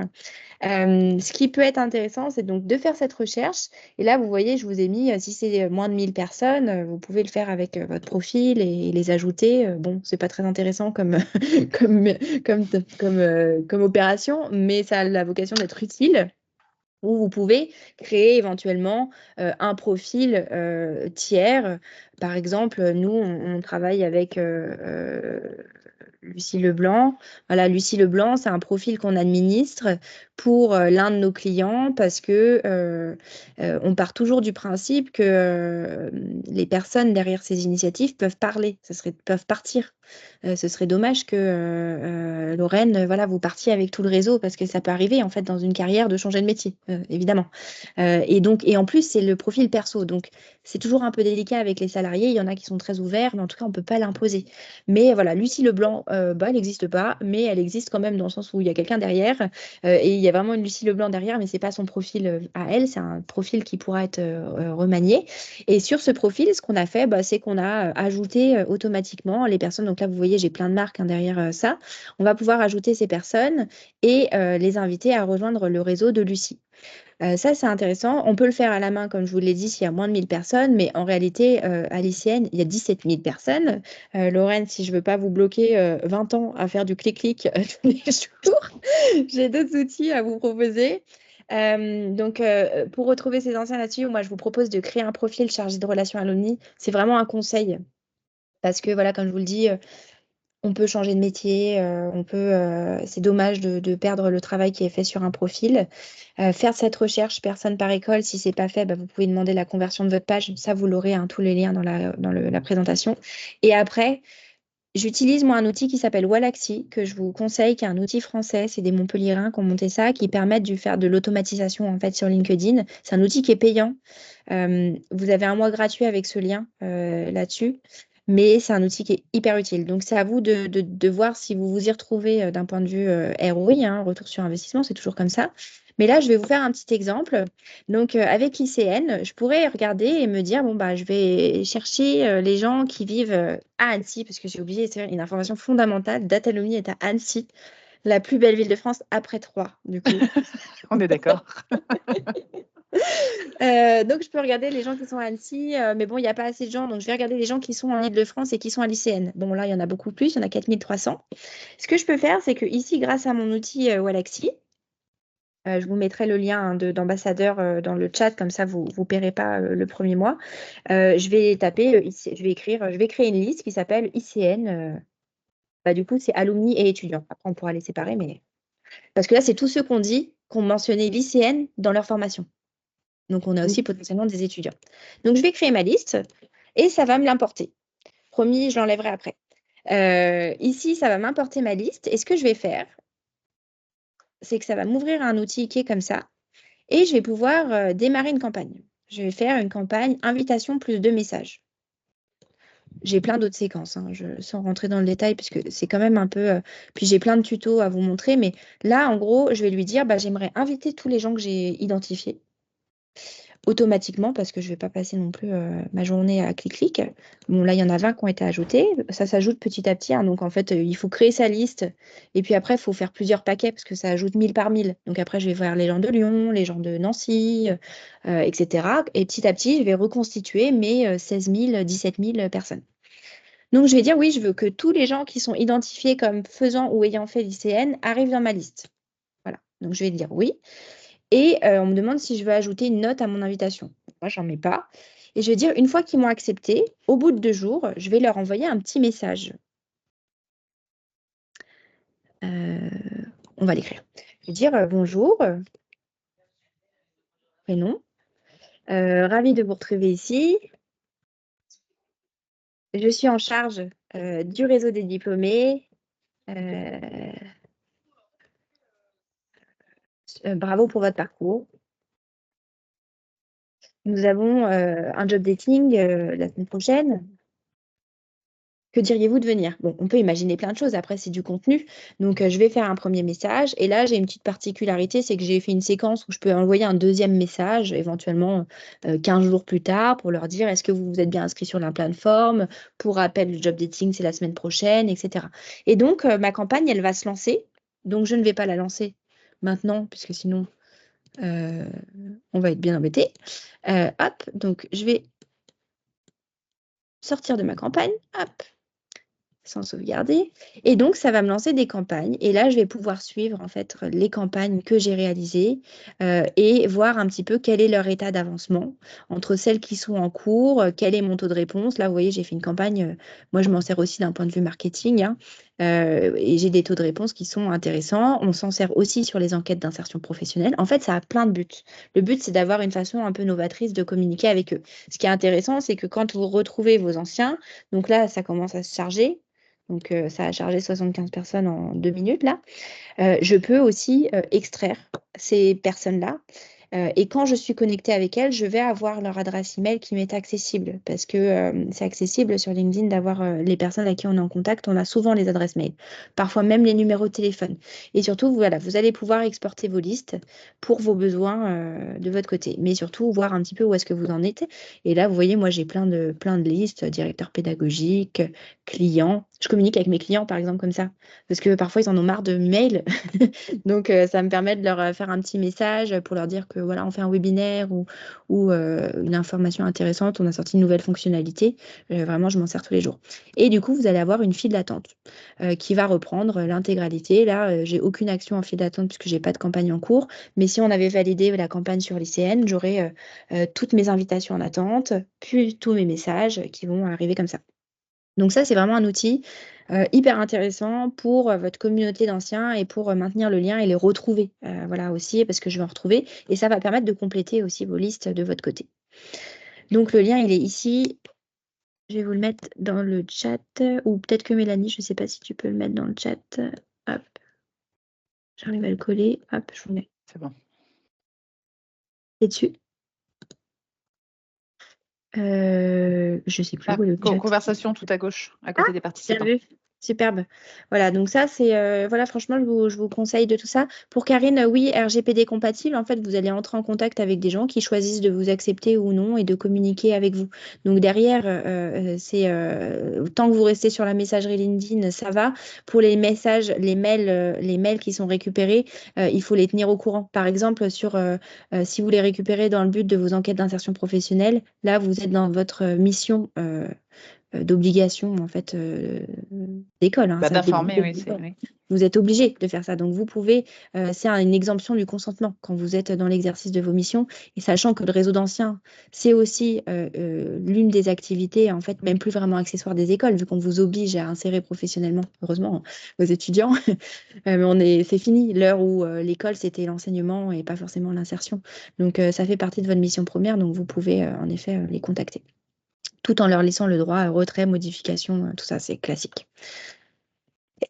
B: Ce qui peut être intéressant, c'est donc de faire cette recherche. Et là, vous voyez, je vous ai mis, si c'est moins de 1000 personnes, vous pouvez le faire avec votre profil et les ajouter. Bon, c'est pas très intéressant comme, comme opération, mais ça a la vocation d'être utile. Ou vous pouvez créer éventuellement un profil tiers. Par exemple, nous, on travaille avec Lucie Leblanc. Voilà, Lucie Leblanc, c'est un profil qu'on administre pour l'un de nos clients parce que on part toujours du principe que les personnes derrière ces initiatives peuvent parler, peuvent partir. Ce serait dommage que Lorraine, voilà, vous partiez avec tout le réseau parce que ça peut arriver en fait dans une carrière de changer de métier, évidemment. Et en plus, c'est le profil perso. Donc, c'est toujours un peu délicat avec les salariés. Il y en a qui sont très ouverts, mais en tout cas, on ne peut pas l'imposer. Mais voilà, Lucie Leblanc, bah, elle n'existe pas, mais elle existe quand même dans le sens où il y a quelqu'un derrière. Et il y a vraiment une Lucie Leblanc derrière, mais ce n'est pas son profil à elle, c'est un profil qui pourra être remanié. Et sur ce profil, ce qu'on a fait, bah, c'est qu'on a ajouté automatiquement les personnes. Donc là, vous voyez, j'ai plein de marques hein, derrière ça. On va pouvoir ajouter ces personnes et les inviter à rejoindre le réseau de Lucie. Ça, c'est intéressant. On peut le faire à la main, comme je vous l'ai dit, s'il y a moins de 1000 personnes, mais en réalité, à l'ICN, il y a 17 000 personnes. Lorraine, si je ne veux pas vous bloquer 20 ans à faire du clic-clic tous les jours, j'ai d'autres outils à vous proposer. Donc, pour retrouver ces anciens là-dessus, moi, je vous propose de créer un profil chargé de relations alumni. C'est vraiment un conseil. Parce que, voilà, comme je vous le dis, on peut changer de métier, c'est dommage de perdre le travail qui est fait sur un profil. Faire cette recherche personne par école, si c'est pas fait, bah, vous pouvez demander la conversion de votre page. Ça, vous l'aurez, hein, tous les liens dans la présentation. Et après, j'utilise moi un outil qui s'appelle Wallaxy, que je vous conseille, qui est un outil français. C'est des Montpelliérains qui ont monté ça, qui permettent de faire de l'automatisation en fait sur LinkedIn. C'est un outil qui est payant. Vous avez un mois gratuit avec ce lien là-dessus. Mais c'est un outil qui est hyper utile. Donc, c'est à vous de voir si vous vous y retrouvez d'un point de vue ROI, hein, retour sur investissement, c'est toujours comme ça. Mais là, je vais vous faire un petit exemple. Donc, avec l'ICN, je pourrais regarder et me dire, bon, bah, je vais chercher les gens qui vivent à Annecy, parce que j'ai oublié, c'est une information fondamentale. Datalumi est à Annecy, la plus belle ville de France après Troyes, du coup.
A: On est d'accord.
B: Donc, je peux regarder les gens qui sont à Annecy, mais bon, il n'y a pas assez de gens, donc je vais regarder les gens qui sont en Île-de-France et qui sont à l'ICN. Bon, là, il y en a beaucoup plus, il y en a 4300. Ce que je peux faire, c'est que ici, grâce à mon outil Walaxy, je vous mettrai le lien d'ambassadeur dans le chat, comme ça vous ne paierez pas le premier mois. Je vais taper, je vais créer une liste qui s'appelle ICN. Du coup, c'est alumni et étudiants. Après, on pourra les séparer, mais parce que là, c'est tous ceux qu'on mentionné l'ICN dans leur formation. Donc, on a aussi potentiellement des étudiants. Donc, je vais créer ma liste et ça va me l'importer. Promis, je l'enlèverai après. Ici, ça va m'importer ma liste. Et ce que je vais faire, c'est que ça va m'ouvrir un outil qui est comme ça. Et je vais pouvoir démarrer une campagne. Je vais faire une campagne invitation plus 2 messages. J'ai plein d'autres séquences, hein, sans rentrer dans le détail, puisque c'est quand même un peu... Puis j'ai plein de tutos à vous montrer, mais là, en gros, je vais lui dire, j'aimerais inviter tous les gens que j'ai identifiés automatiquement, parce que je ne vais pas passer non plus ma journée à clic-clic. Bon, là, il y en a 20 qui ont été ajoutés. Ça s'ajoute petit à petit, hein, donc, en fait, il faut créer sa liste. Et puis après, il faut faire plusieurs paquets, parce que ça ajoute 1000 par 1000. Donc après, je vais voir les gens de Lyon, les gens de Nancy, etc. Et petit à petit, je vais reconstituer mes 16 000, 17 000 personnes. Donc, je vais dire, oui, je veux que tous les gens qui sont identifiés comme faisant ou ayant fait l'ICN arrivent dans ma liste. Voilà. Donc, je vais dire oui. Et on me demande si je veux ajouter une note à mon invitation. Moi, j'en mets pas. Et je vais dire, une fois qu'ils m'ont accepté, au bout de 2 jours, je vais leur envoyer un petit message. On va l'écrire. Je vais dire bonjour, prénom. Ravie de vous retrouver ici. Je suis en charge du réseau des diplômés. Bravo pour votre parcours. Nous avons un job dating la semaine prochaine. Que diriez-vous de venir? Bon, on peut imaginer plein de choses. Après, c'est du contenu. Donc, je vais faire un premier message. Et là, j'ai une petite particularité, c'est que j'ai fait une séquence où je peux envoyer un deuxième message, éventuellement 15 jours plus tard, pour leur dire, est-ce que vous vous êtes bien inscrit sur la plateforme? Pour rappel, le job dating, c'est la semaine prochaine, etc. Et donc, ma campagne, elle va se lancer. Donc, je ne vais pas la lancer maintenant, puisque sinon, on va être bien embêté. Hop, donc, je vais sortir de ma campagne. Hop, sans sauvegarder. Et donc, ça va me lancer des campagnes. Et là, je vais pouvoir suivre en fait les campagnes que j'ai réalisées et voir un petit peu quel est leur état d'avancement entre celles qui sont en cours, quel est mon taux de réponse. Là, vous voyez, j'ai fait une campagne. Moi, je m'en sers aussi d'un point de vue marketing, hein, et j'ai des taux de réponse qui sont intéressants. On s'en sert aussi sur les enquêtes d'insertion professionnelle. En fait, ça a plein de buts. Le but, c'est d'avoir une façon un peu novatrice de communiquer avec eux. Ce qui est intéressant, c'est que quand vous retrouvez vos anciens, donc là, ça commence à se charger. Donc, ça a chargé 75 personnes en 2 minutes, là. Je peux aussi extraire ces personnes-là. Et quand je suis connectée avec elles, je vais avoir leur adresse email qui m'est accessible parce que c'est accessible sur LinkedIn d'avoir les personnes à qui on est en contact. On a souvent les adresses mail, parfois même les numéros de téléphone. Et surtout, voilà, vous allez pouvoir exporter vos listes pour vos besoins de votre côté, mais surtout voir un petit peu où est-ce que vous en êtes. Et là, vous voyez, moi, j'ai plein de listes, directeur pédagogique, clients. Je communique avec mes clients, par exemple, comme ça, parce que parfois, ils en ont marre de mails. Donc, ça me permet de leur faire un petit message pour leur dire que voilà, on fait un webinaire ou une information intéressante, on a sorti une nouvelle fonctionnalité. Vraiment, je m'en sers tous les jours. Et du coup, vous allez avoir une file d'attente qui va reprendre l'intégralité. Là, j'ai aucune action en file d'attente puisque j'ai pas de campagne en cours. Mais si on avait validé la campagne sur l'ICN, j'aurais toutes mes invitations en attente, puis tous mes messages qui vont arriver comme ça. Donc ça, c'est vraiment un outil hyper intéressant pour votre communauté d'anciens et pour maintenir le lien et les retrouver. Voilà aussi, parce que je vais en retrouver. Et ça va permettre de compléter aussi vos listes de votre côté. Donc le lien, il est ici. Je vais vous le mettre dans le chat. Ou peut-être que Mélanie, je ne sais pas si tu peux le mettre dans le chat. Hop. J'arrive à le coller. Hop, je vous le mets.
A: C'est bon.
B: Et dessus. Je ne sais plus où est le chat.
A: Conversation tout à gauche, à côté des
B: Bien
A: participants.
B: vu. Superbe. Voilà, donc ça, voilà, franchement, je vous conseille de tout ça. Pour Karine, oui, RGPD compatible, en fait, vous allez entrer en contact avec des gens qui choisissent de vous accepter ou non et de communiquer avec vous. Donc derrière, tant que vous restez sur la messagerie LinkedIn, ça va. Pour les messages, les mails qui sont récupérés, il faut les tenir au courant. Par exemple, si vous les récupérez dans le but de vos enquêtes d'insertion professionnelle, là, vous êtes dans votre mission. D'obligation en fait d'école, hein,
A: Bah,
B: ça dépend
A: d'informer,
B: de
A: oui,
B: l'école.
A: oui.
B: Vous êtes obligé de faire ça. Donc vous pouvez, c'est une exemption du consentement quand vous êtes dans l'exercice de vos missions. Et sachant que le réseau d'anciens, c'est aussi l'une des activités, en fait, même plus vraiment accessoire des écoles, vu qu'on vous oblige à insérer professionnellement, heureusement, vos étudiants. Mais c'est fini, l'heure où l'école, c'était l'enseignement et pas forcément l'insertion. Donc ça fait partie de votre mission première, donc vous pouvez en effet les contacter tout en leur laissant le droit à retrait, modification, tout ça, c'est classique.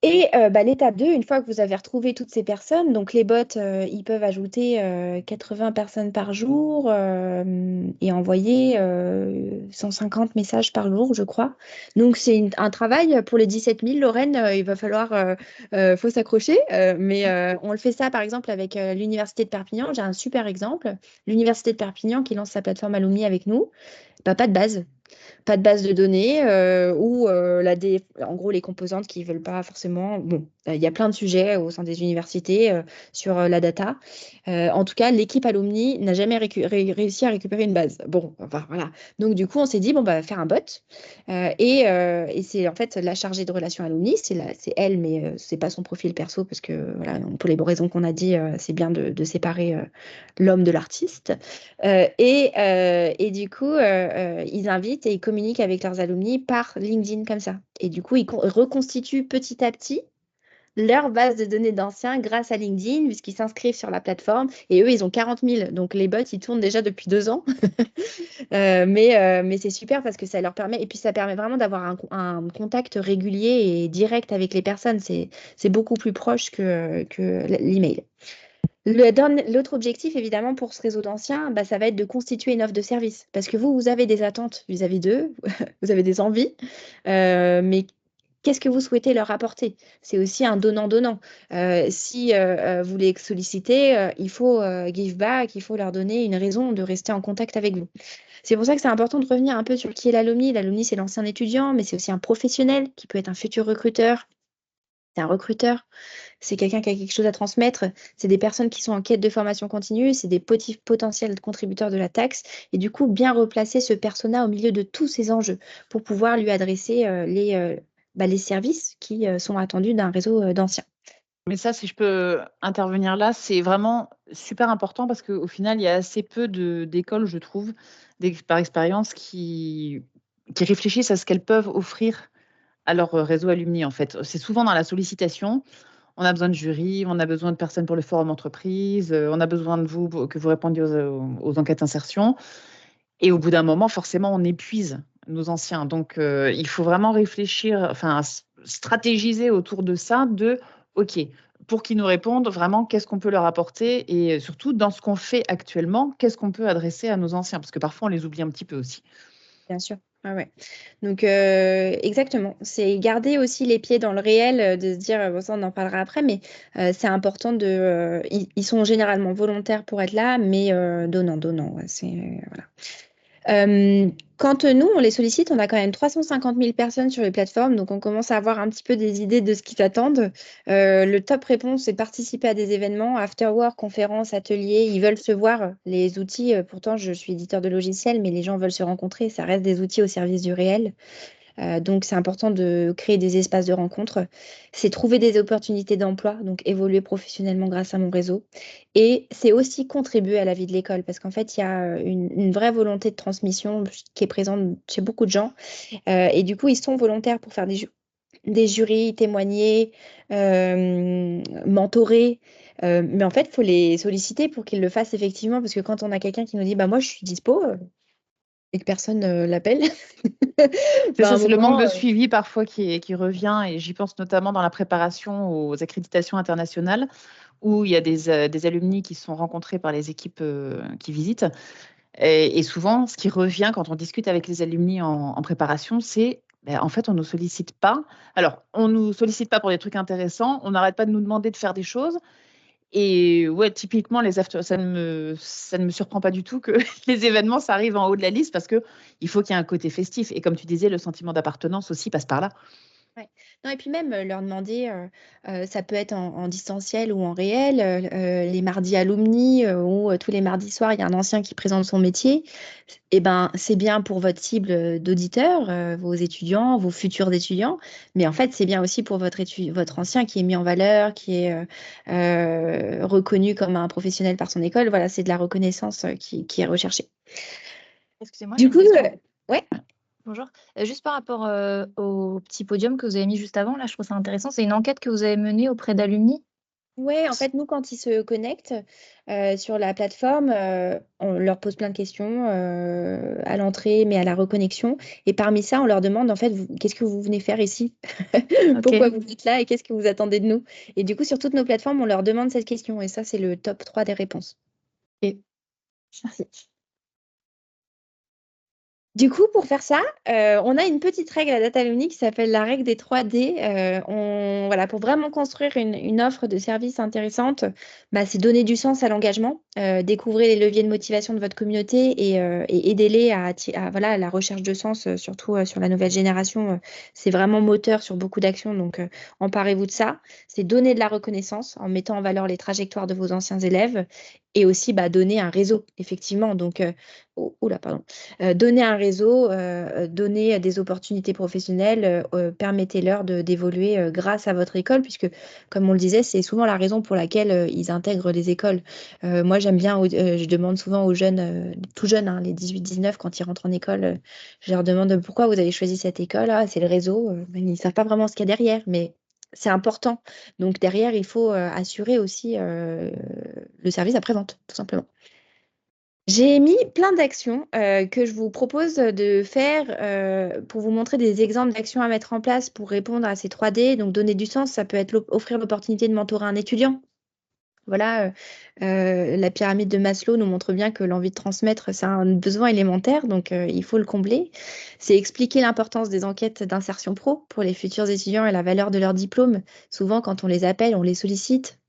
B: Et l'étape 2, une fois que vous avez retrouvé toutes ces personnes, donc les bots, ils peuvent ajouter 80 personnes par jour et envoyer 150 messages par jour, je crois. Donc c'est un travail pour les 17 000. Lorraine, il va falloir, faut s'accrocher, mais on le fait ça par exemple avec l'Université de Perpignan. J'ai un super exemple. L'Université de Perpignan qui lance sa plateforme Alumni avec nous, pas de base. Pas de base de données ou en gros les composantes qui ne veulent pas forcément. Bon, il y a plein de sujets au sein des universités sur la data. En tout cas, l'équipe Alumni n'a jamais réussi à récupérer une base. Bon, enfin, voilà. Donc du coup, on s'est dit, bon, bah, faire un bot. Et c'est en fait la chargée de relations Alumni, c'est elle, mais c'est pas son profil perso parce que voilà, pour les raisons qu'on a dit, c'est bien de séparer l'homme de l'artiste. Et du coup, ils invitent et ils communiquent avec leurs alumni par LinkedIn comme ça. Et du coup, ils reconstituent petit à petit leur base de données d'anciens grâce à LinkedIn, puisqu'ils s'inscrivent sur la plateforme. Et eux, ils ont 40 000. Donc les bots, ils tournent déjà depuis 2 ans. Mais c'est super parce que ça leur permet, et puis ça permet vraiment d'avoir un contact régulier et direct avec les personnes. C'est beaucoup plus proche que l'email. L'autre objectif, évidemment, pour ce réseau d'anciens, ça va être de constituer une offre de service. Parce que vous avez des attentes vis-à-vis d'eux, vous avez des envies, mais qu'est-ce que vous souhaitez leur apporter? C'est aussi un donnant-donnant. Si vous les sollicitez, il faut give back, il faut leur donner une raison de rester en contact avec vous. C'est pour ça que c'est important de revenir un peu sur qui est l'alumni. L'alumni, c'est l'ancien étudiant, mais c'est aussi un professionnel qui peut être un futur recruteur. C'est un recruteur, c'est quelqu'un qui a quelque chose à transmettre, c'est des personnes qui sont en quête de formation continue, c'est des potentiels contributeurs de la taxe, et du coup, bien replacer ce persona au milieu de tous ces enjeux pour pouvoir lui adresser les services qui sont attendus d'un réseau d'anciens.
A: Mais ça, si je peux intervenir là, c'est vraiment super important parce qu'au final, il y a assez peu d'écoles, je trouve, par expérience, qui réfléchissent à ce qu'elles peuvent offrir à leur réseau alumni, en fait. C'est souvent dans la sollicitation. On a besoin de jury, on a besoin de personnes pour le forum entreprise, on a besoin de vous que vous répondiez aux enquêtes d'insertion. Et au bout d'un moment, forcément, on épuise nos anciens. Donc, il faut vraiment réfléchir, enfin, stratégiser autour de ça, OK, pour qu'ils nous répondent, vraiment, qu'est-ce qu'on peut leur apporter et surtout, dans ce qu'on fait actuellement, qu'est-ce qu'on peut adresser à nos anciens? Parce que parfois, on les oublie un petit peu aussi.
B: Bien sûr. Ah ouais. Donc, exactement. C'est garder aussi les pieds dans le réel, de se dire, bon, ça, on en parlera après, mais c'est important ils sont généralement volontaires pour être là, mais donnant. Ouais, voilà. Quand nous, on les sollicite, on a quand même 350 000 personnes sur les plateformes, donc on commence à avoir un petit peu des idées de ce qu'ils attendent. Le top réponse, c'est de participer à des événements, afterwork, conférences, ateliers. Ils veulent se voir. Les outils, pourtant, je suis éditeur de logiciels, mais les gens veulent se rencontrer. Ça reste des outils au service du réel. Donc, c'est important de créer des espaces de rencontre. C'est trouver des opportunités d'emploi, donc évoluer professionnellement grâce à mon réseau. Et c'est aussi contribuer à la vie de l'école, parce qu'en fait, il y a une vraie volonté de transmission qui est présente chez beaucoup de gens. Et du coup, ils sont volontaires pour faire des jurys, témoigner, mentorer. Mais en fait, il faut les solliciter pour qu'ils le fassent effectivement, parce que quand on a quelqu'un qui nous dit, bah moi, je suis dispo, et que personne l'appelle.
A: C'est ça,
B: un
A: c'est le manque
B: moment,
A: de suivi parfois qui revient, et j'y pense notamment dans la préparation aux accréditations internationales, où il y a des alumni qui sont rencontrés par les équipes qui visitent. Et souvent, ce qui revient quand on discute avec les alumni en préparation, c'est En fait, on ne nous sollicite pas. Alors, on ne nous sollicite pas pour des trucs intéressants. On n'arrête pas de nous demander de faire des choses. Et ouais, typiquement, ça ne me surprend pas du tout que les événements, ça arrive en haut de la liste parce qu'il faut qu'il y ait un côté festif. Et comme tu disais, le sentiment d'appartenance aussi passe par là.
B: Ouais. Non, et puis même leur demander, ça peut être en distanciel ou en réel, les mardis alumni ou tous les mardis soirs, il y a un ancien qui présente son métier. Eh ben, c'est bien pour votre cible d'auditeurs, vos étudiants, vos futurs étudiants, mais en fait, c'est bien aussi pour votre ancien qui est mis en valeur, qui est reconnu comme un professionnel par son école. Voilà, c'est de la reconnaissance qui est recherchée.
D: Excusez-moi, j'ai
B: Du
D: une
B: coup,
D: question.
B: ouais.
D: Bonjour. Juste par rapport au petit podium que vous avez mis juste avant, là, je trouve ça intéressant. C'est une enquête que vous avez menée auprès d'alumni?
B: Ouais, en fait, nous, quand ils se connectent sur la plateforme, on leur pose plein de questions à l'entrée, mais à la reconnexion. Et parmi ça, on leur demande, en fait, qu'est-ce que vous venez faire ici? Pourquoi
D: Ok.
B: vous êtes là et qu'est-ce que vous attendez de nous? Et du coup, sur toutes nos plateformes, on leur demande cette question. Et ça, c'est le top 3 des réponses.
D: Et
B: Merci. Du coup, pour faire ça, on a une petite règle à Datalumni qui s'appelle la règle des 3D. Voilà, pour vraiment construire une offre de service intéressante, c'est donner du sens à l'engagement, découvrir les leviers de motivation de votre communauté et aider-les voilà, à la recherche de sens, surtout sur la nouvelle génération. C'est vraiment moteur sur beaucoup d'actions, donc emparez-vous de ça. C'est donner de la reconnaissance en mettant en valeur les trajectoires de vos anciens élèves et aussi donner un réseau, effectivement. Donc, oula, pardon. Donner un réseau, donner des opportunités professionnelles, permettez-leur d'évoluer grâce à votre école, puisque, comme on le disait, c'est souvent la raison pour laquelle ils intègrent les écoles. Moi, j'aime bien, je demande souvent aux jeunes, tout jeunes, hein, les 18-19, quand ils rentrent en école, je leur demande pourquoi vous avez choisi cette école. Ah, c'est le réseau. Ils ne savent pas vraiment ce qu'il y a derrière, mais c'est important. Donc, derrière, il faut assurer aussi le service après-vente, tout simplement. J'ai mis plein d'actions que je vous propose de faire pour vous montrer des exemples d'actions à mettre en place pour répondre à ces 3D. Donc, donner du sens, ça peut être offrir l'opportunité de mentorer un étudiant. Voilà, la pyramide de Maslow nous montre bien que l'envie de transmettre, c'est un besoin élémentaire, donc il faut le combler. C'est expliquer l'importance des enquêtes d'insertion pro pour les futurs étudiants et la valeur de leur diplôme. Souvent, quand on les appelle, on les sollicite.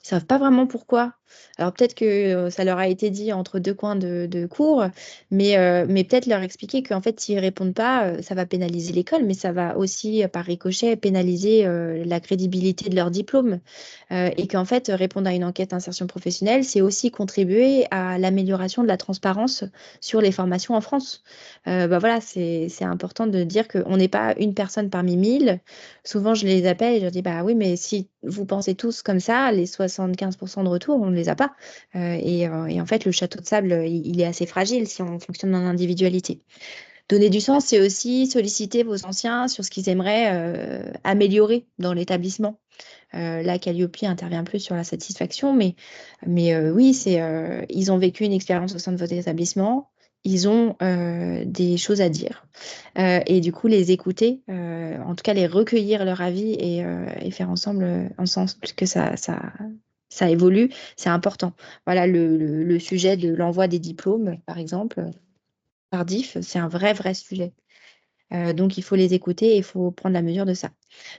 B: Ils savent pas vraiment pourquoi. Alors peut-être que ça leur a été dit entre deux coins de cours, mais peut-être leur expliquer qu'en fait, s'ils répondent pas, ça va pénaliser l'école, mais ça va aussi, par ricochet, pénaliser la crédibilité de leur diplôme. Et qu'en fait, répondre à une enquête d'insertion professionnelle, c'est aussi contribuer à l'amélioration de la transparence sur les formations en France. Voilà, c'est important de dire qu'on n'est pas une personne parmi 1000. Souvent, je les appelle et je leur dis, bah oui, mais si vous pensez tous comme ça, les 75% de retour, on ne les a pas. Et en fait, le château de sable, il est assez fragile si on fonctionne en individualité. Donner du sens, c'est aussi solliciter vos anciens sur ce qu'ils aimeraient améliorer dans l'établissement. Là, Calliope intervient plus sur la satisfaction, mais oui, ils ont vécu une expérience au sein de votre établissement. Ils ont des choses à dire. Et du coup, les écouter, en tout cas, les recueillir leur avis et faire ensemble que ça évolue, c'est important. Voilà, le sujet de l'envoi des diplômes, par exemple, tardif, c'est un vrai sujet. Donc, il faut les écouter et il faut prendre la mesure de ça.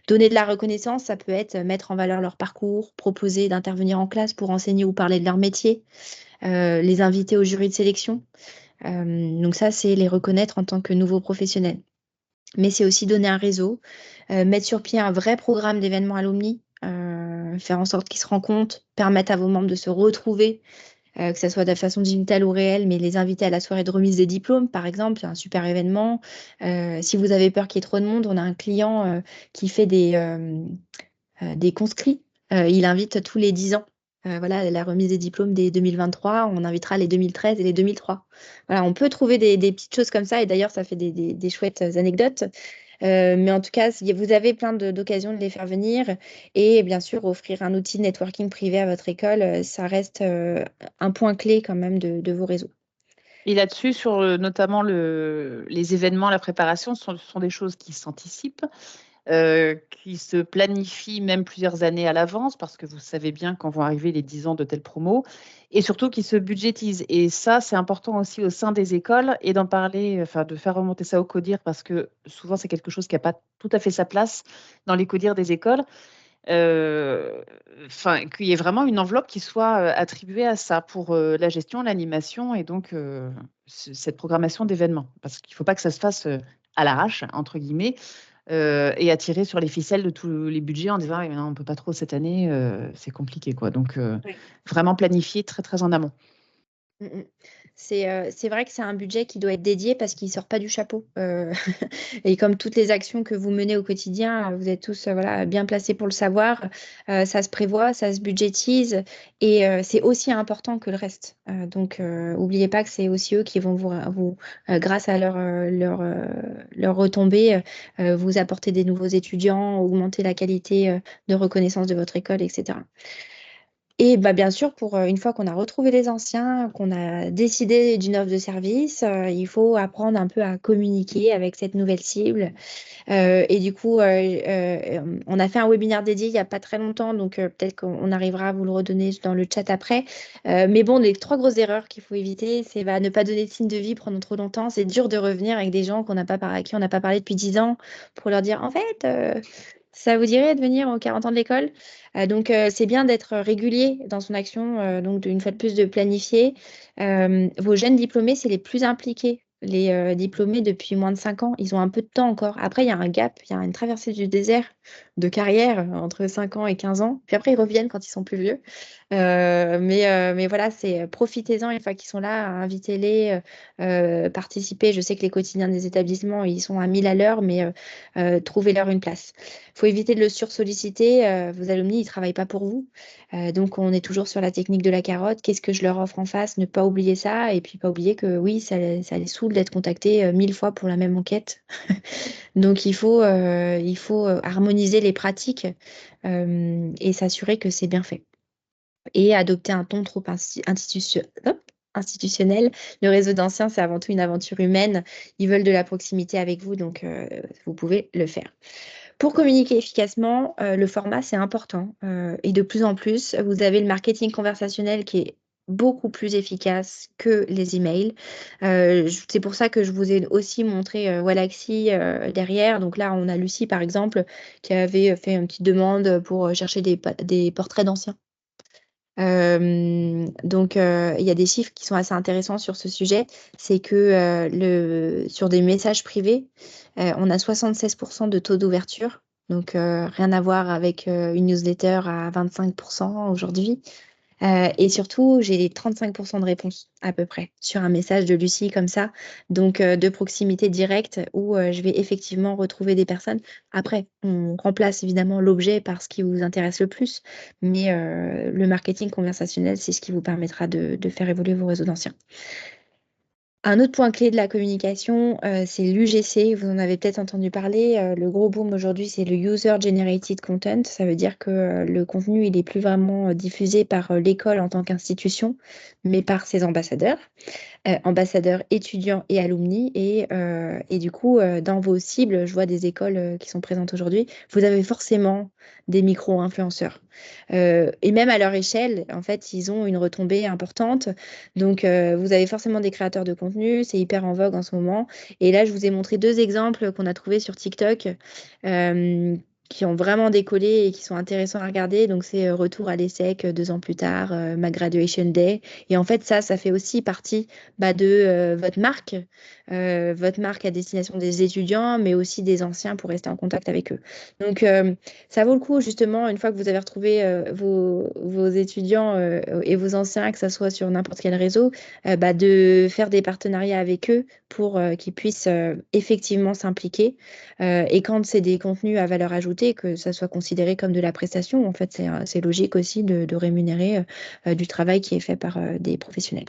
B: Donner de la reconnaissance, ça peut être mettre en valeur leur parcours, proposer d'intervenir en classe pour enseigner ou parler de leur métier, les inviter au jury de sélection. Donc ça, c'est les reconnaître en tant que nouveaux professionnels. Mais c'est aussi donner un réseau, mettre sur pied un vrai programme d'événements alumni, faire en sorte qu'ils se rencontrent, permettre à vos membres de se retrouver, que ce soit de façon digitale ou réelle, mais les inviter à la soirée de remise des diplômes, par exemple, c'est un super événement. Si vous avez peur qu'il y ait trop de monde, on a un client qui fait des conscrits. Il invite tous les 10 ans. Voilà, la remise des diplômes des 2023, on invitera les 2013 et les 2003. Voilà, on peut trouver des petites choses comme ça, et d'ailleurs, ça fait des chouettes anecdotes. Mais en tout cas, vous avez plein d'occasions de les faire venir et bien sûr, offrir un outil de networking privé à votre école, ça reste un point clé quand même de vos réseaux.
A: Et là-dessus, sur notamment les événements, la préparation, sont des choses qui s'anticipent. qui se planifient même plusieurs années à l'avance, parce que vous savez bien quand vont arriver les 10 ans de telle promo, et surtout qui se budgétisent. Et ça, c'est important aussi au sein des écoles, et d'en parler, enfin de faire remonter ça au CODIR, parce que souvent c'est quelque chose qui n'a pas tout à fait sa place dans les CODIR des écoles. Enfin, qu'il y ait vraiment une enveloppe qui soit attribuée à ça pour la gestion, l'animation et donc cette programmation d'événements. Parce qu'il ne faut pas que ça se fasse à l'arrache, entre guillemets, et attirer sur les ficelles de tous les budgets en disant ah, mais non, on ne peut pas trop cette année, c'est compliqué, quoi. Donc,
B: Oui.
A: vraiment planifier très, très en amont.
B: Mm, mm. C'est vrai que c'est un budget qui doit être dédié parce qu'il ne sort pas du chapeau. Et comme toutes les actions que vous menez au quotidien, vous êtes tous voilà, bien placés pour le savoir. Ça se prévoit, ça se budgétise et c'est aussi important que le reste. Donc, n'oubliez pas que c'est aussi eux qui vont grâce à leur retombée, vous apporter des nouveaux étudiants, augmenter la qualité de reconnaissance de votre école, etc. Et bah, bien sûr, pour une fois qu'on a retrouvé les anciens, qu'on a décidé d'une offre de service, il faut apprendre un peu à communiquer avec cette nouvelle cible. Et du coup, on a fait un webinaire dédié il n'y a pas très longtemps, donc peut-être qu'on arrivera à vous le redonner dans le chat après. Mais bon, les 3 grosses erreurs qu'il faut éviter, c'est ne pas donner de signe de vie pendant trop longtemps. C'est dur de revenir avec des gens à qui on n'a pas parlé depuis 10 ans pour leur dire, en fait, ça vous dirait de venir aux 40 ans de l'école? Donc, c'est bien d'être régulier dans son action, donc une fois de plus de planifier. Vos jeunes diplômés, c'est les plus impliqués. Les diplômés depuis moins de 5 ans, ils ont un peu de temps encore. Après, il y a un gap, il y a une traversée du désert de carrière entre 5 ans et 15 ans. Puis après, ils reviennent quand ils sont plus vieux. Mais voilà, profitez-en une fois qu'ils sont là, invitez-les, participez. Je sais que les quotidiens des établissements, ils sont à 1000 à l'heure, mais trouvez-leur une place. Il faut éviter de le sursolliciter. Vos alumni, ils ne travaillent pas pour vous. Donc, on est toujours sur la technique de la carotte. Qu'est-ce que je leur offre en face? Ne pas oublier ça. Et puis, pas oublier que oui, ça les saoule d'être contactés 1000 fois pour la même enquête. Donc, il faut harmoniser les pratiques et s'assurer que c'est bien fait. Et adopter un ton trop institutionnel. Le réseau d'anciens, c'est avant tout une aventure humaine. Ils veulent de la proximité avec vous, donc vous pouvez le faire. Pour communiquer efficacement, le format, c'est important. Et de plus en plus, vous avez le marketing conversationnel qui est beaucoup plus efficace que les emails. C'est pour ça que je vous ai aussi montré Wallaxy derrière. Donc là, on a Lucie, par exemple, qui avait fait une petite demande pour chercher des portraits d'anciens. Donc, il y a des chiffres qui sont assez intéressants sur ce sujet. C'est que sur des messages privés, on a 76% de taux d'ouverture. Donc, rien à voir avec une newsletter à 25% aujourd'hui. Et surtout, j'ai 35% de réponses à peu près sur un message de Lucie comme ça. Donc, de proximité directe où je vais effectivement retrouver des personnes. Après, on remplace évidemment l'objet par ce qui vous intéresse le plus. Mais le marketing conversationnel, c'est ce qui vous permettra de faire évoluer vos réseaux d'anciens. Un autre point clé de la communication, c'est l'UGC. Vous en avez peut-être entendu parler. Le gros boom aujourd'hui, c'est le User Generated Content. Ça veut dire que le contenu, il n'est plus vraiment diffusé par l'école en tant qu'institution, mais par ses ambassadeurs. Ambassadeurs étudiants et alumni. Et du coup, dans vos cibles, je vois des écoles qui sont présentes aujourd'hui, vous avez forcément des micro-influenceurs. Et même à leur échelle, en fait, ils ont une retombée importante. Donc, vous avez forcément des créateurs de contenu, c'est hyper en vogue en ce moment. Et là, je vous ai montré 2 exemples qu'on a trouvés sur TikTok. Qui ont vraiment décollé et qui sont intéressants à regarder. Donc, c'est Retour à l'ESSEC 2 ans plus tard, ma graduation day. Et en fait, ça fait aussi partie de votre marque à destination des étudiants, mais aussi des anciens pour rester en contact avec eux. Donc, ça vaut le coup, justement, une fois que vous avez retrouvé vos étudiants et vos anciens, que ce soit sur n'importe quel réseau, de faire des partenariats avec eux pour qu'ils puissent effectivement s'impliquer. Et quand c'est des contenus à valeur ajoutée, que ça soit considéré comme de la prestation, en fait, c'est logique aussi de rémunérer du travail qui est fait par des professionnels.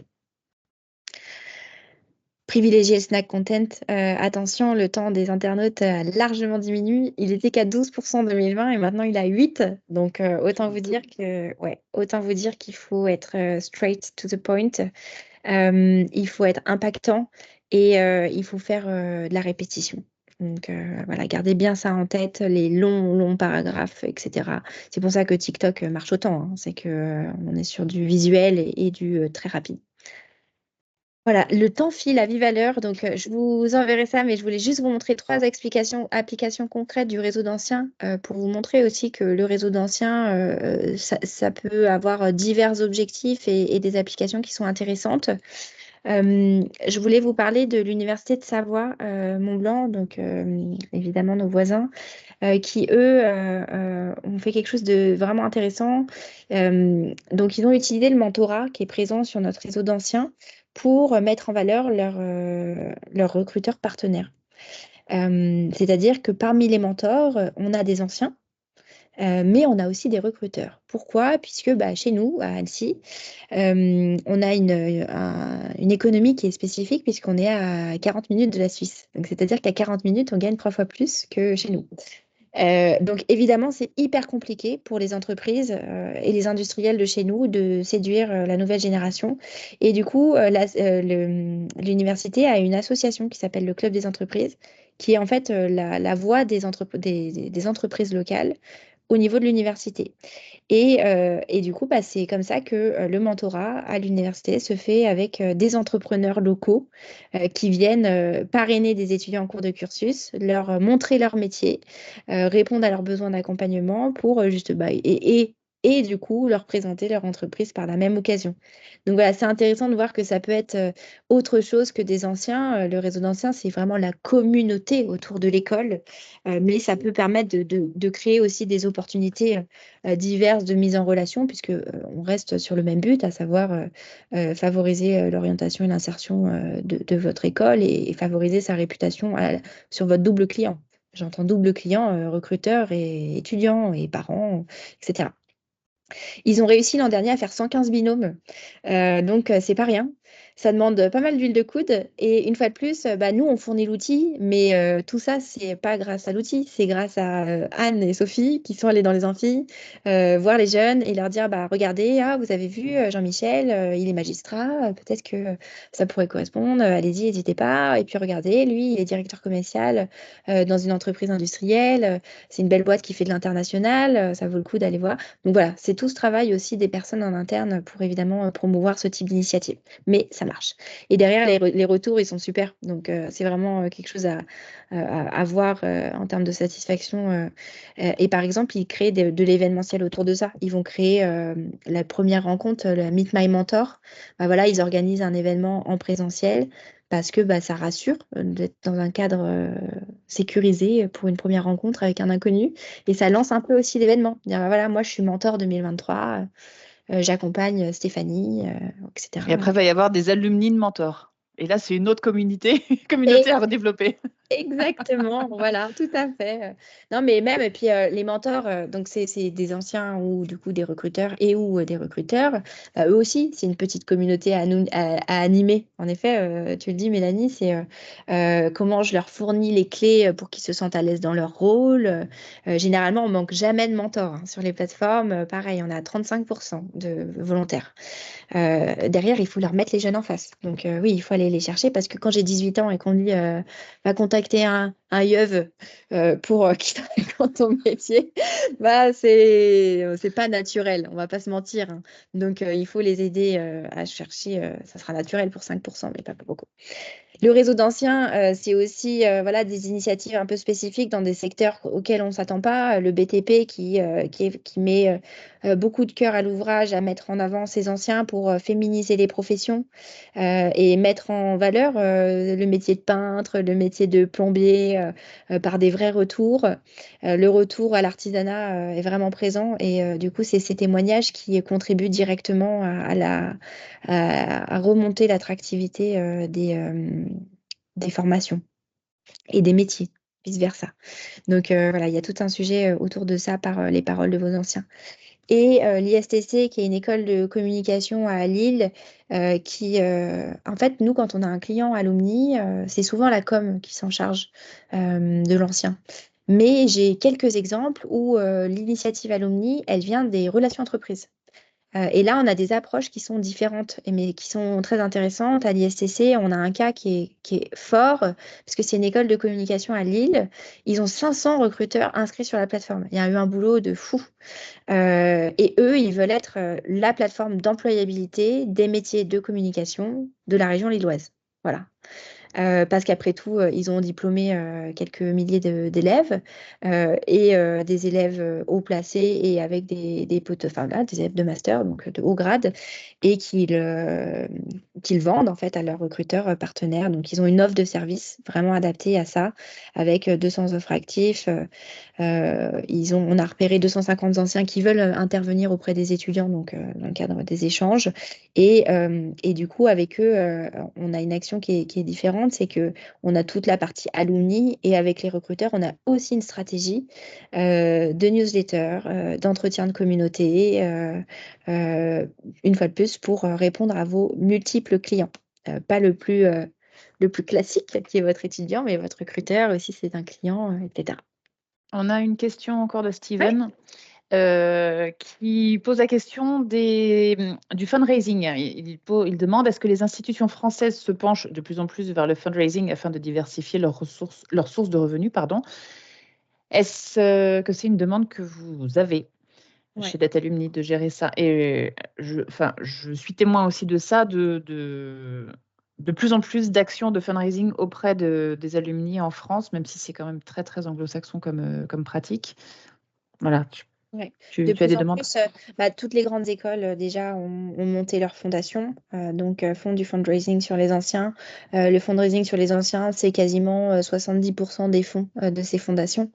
B: Privilégier le snack content. Attention, le temps des internautes a largement diminué. Il était qu'à 12% en 2020 et maintenant il a 8%. Donc autant vous dire qu'il faut être straight to the point. Il faut être impactant et il faut faire de la répétition. Donc voilà, gardez bien ça en tête, les longs paragraphes, etc. C'est pour ça que TikTok marche autant, hein. C'est que on est sur du visuel et du très rapide. Voilà, le temps file à vive allure, donc je vous enverrai ça, mais je voulais juste vous montrer 3 applications concrètes du réseau d'anciens pour vous montrer aussi que le réseau d'anciens, ça peut avoir divers objectifs et des applications qui sont intéressantes. Je voulais vous parler de l'Université de Savoie, Mont-Blanc, donc évidemment nos voisins, qui eux ont fait quelque chose de vraiment intéressant. Donc ils ont utilisé le mentorat qui est présent sur notre réseau d'anciens pour mettre en valeur leurs recruteurs partenaires. C'est-à-dire que parmi les mentors, on a des anciens. Mais on a aussi des recruteurs. Pourquoi? Puisque chez nous, à Annecy, on a une économie qui est spécifique puisqu'on est à 40 minutes de la Suisse. Donc, c'est-à-dire qu'à 40 minutes, on gagne 3 fois plus que chez nous. Donc évidemment, c'est hyper compliqué pour les entreprises et les industriels de chez nous de séduire la nouvelle génération. Et du coup, l'université a une association qui s'appelle le Club des entreprises, qui est en fait la voix des entreprises locales au niveau de l'université. Et du coup, c'est comme ça que le mentorat à l'université se fait avec des entrepreneurs locaux qui viennent parrainer des étudiants en cours de cursus, leur montrer leur métier, répondre à leurs besoins d'accompagnement pour juste et du coup leur présenter leur entreprise par la même occasion. Donc voilà, c'est intéressant de voir que ça peut être autre chose que des anciens. Le réseau d'anciens, c'est vraiment la communauté autour de l'école, mais ça peut permettre de créer aussi des opportunités diverses de mise en relation, puisque on reste sur le même but, à savoir favoriser l'orientation et l'insertion de votre école et favoriser sa réputation sur votre double client. J'entends double client, recruteur et étudiant et parents, etc. Ils ont réussi l'an dernier à faire 115 binômes. Donc, c'est pas rien. Ça demande pas mal d'huile de coude. Et une fois de plus, nous, on fournit l'outil, mais tout ça, c'est pas grâce à l'outil, c'est grâce à Anne et Sophie qui sont allées dans les amphis, voir les jeunes et leur dire, regardez, vous avez vu Jean-Michel, il est magistrat, peut-être que ça pourrait correspondre, allez-y, n'hésitez pas. Et puis regardez, lui, il est directeur commercial dans une entreprise industrielle, c'est une belle boîte qui fait de l'international, ça vaut le coup d'aller voir. Donc voilà, c'est tout ce travail aussi des personnes en interne pour évidemment promouvoir ce type d'initiative. Mais ça marche. Et derrière, les retours, ils sont super. Donc c'est vraiment quelque chose à voir en termes de satisfaction. Et par exemple, ils créent de l'événementiel autour de ça. Ils vont créer la première rencontre, la Meet My Mentor. Voilà, ils organisent un événement en présentiel parce que ça rassure d'être dans un cadre sécurisé pour une première rencontre avec un inconnu. Et ça lance un peu aussi l'événement. Dire, voilà, moi, je suis mentor 2023, j'accompagne Stéphanie, etc.
A: Et après, il va y avoir des alumni de mentors. Et là, c'est une autre communauté,
B: Et
A: communauté à redévelopper.
B: exactement, voilà, tout à fait. Non, mais même, et puis les mentors, donc c'est des anciens ou du coup des recruteurs et ou des recruteurs, eux aussi, c'est une petite communauté à animer. En effet, tu le dis, Mélanie, c'est comment je leur fournis les clés pour qu'ils se sentent à l'aise dans leur rôle. Généralement, on manque jamais de mentors hein, sur les plateformes. Pareil, on a 35% de volontaires. Derrière, il faut leur mettre les jeunes en face. Donc oui, il faut aller les chercher parce que quand j'ai 18 ans et qu'on me dit va contacter un yeuve pour qu'il travaille dans ton métier, c'est pas naturel, on va pas se mentir. Hein. Donc il faut les aider à chercher, ça sera naturel pour 5%, mais pas pour beaucoup. Le réseau d'anciens, c'est aussi voilà, des initiatives un peu spécifiques dans des secteurs auxquels on ne s'attend pas. Le BTP qui met beaucoup de cœur à l'ouvrage à mettre en avant ces anciens pour féminiser les professions et mettre en valeur le métier de peintre, le métier de plombier par des vrais retours. Le retour à l'artisanat est vraiment présent et du coup, c'est ces témoignages qui contribuent directement à remonter l'attractivité des formations et des métiers, vice-versa. Donc voilà, il y a tout un sujet autour de ça par les paroles de vos anciens. Et l'ISTC, qui est une école de communication à Lille, en fait, nous, quand on a un client alumni, c'est souvent la com qui s'en charge de l'ancien. Mais j'ai quelques exemples où l'initiative alumni, elle vient des relations entreprises. Et là, on a des approches qui sont différentes, mais qui sont très intéressantes. À l'ISTC, on a un cas qui est fort, parce que c'est une école de communication à Lille. Ils ont 500 recruteurs inscrits sur la plateforme. Il y a eu un boulot de fou. Et eux, ils veulent être la plateforme d'employabilité des métiers de communication de la région lilloise. Voilà. Parce qu'après tout, ils ont diplômé quelques milliers d'élèves et des élèves haut placés et avec des enfin, là, des élèves de master, donc de haut grade, et qu'ils vendent en fait à leurs recruteurs partenaires. Donc, ils ont une offre de service vraiment adaptée à ça, avec 200 offres actifs. On a repéré 250 anciens qui veulent intervenir auprès des étudiants, donc dans le cadre des échanges. Et du coup, avec eux, on a une action qui est différente, c'est que on a toute la partie alumni et avec les recruteurs, on a aussi une stratégie de newsletter, d'entretien de communauté, une fois de plus, pour répondre à vos multiples clients. Pas le plus classique qui est votre étudiant, mais votre recruteur aussi, c'est un client, etc.
A: On a une question encore de
B: Oui.
A: Steven qui pose la question du fundraising. Il demande est-ce que les institutions françaises se penchent de plus en plus vers le fundraising afin de diversifier leurs sources de revenus, pardon. Est-ce que c'est une demande que vous avez chez Datalumni de gérer ça? Et je suis témoin aussi de ça, de plus en plus d'actions de fundraising auprès des alumni en France, même si c'est quand même très, très anglo-saxon comme pratique. Voilà,
B: Ouais.
A: tu
B: De
A: as
B: plus
A: des
B: en
A: demandes?
B: plus, toutes les grandes écoles déjà ont monté leur fondation, donc font du fundraising sur les anciens. Le fundraising sur les anciens, c'est quasiment 70% des fonds de ces fondations.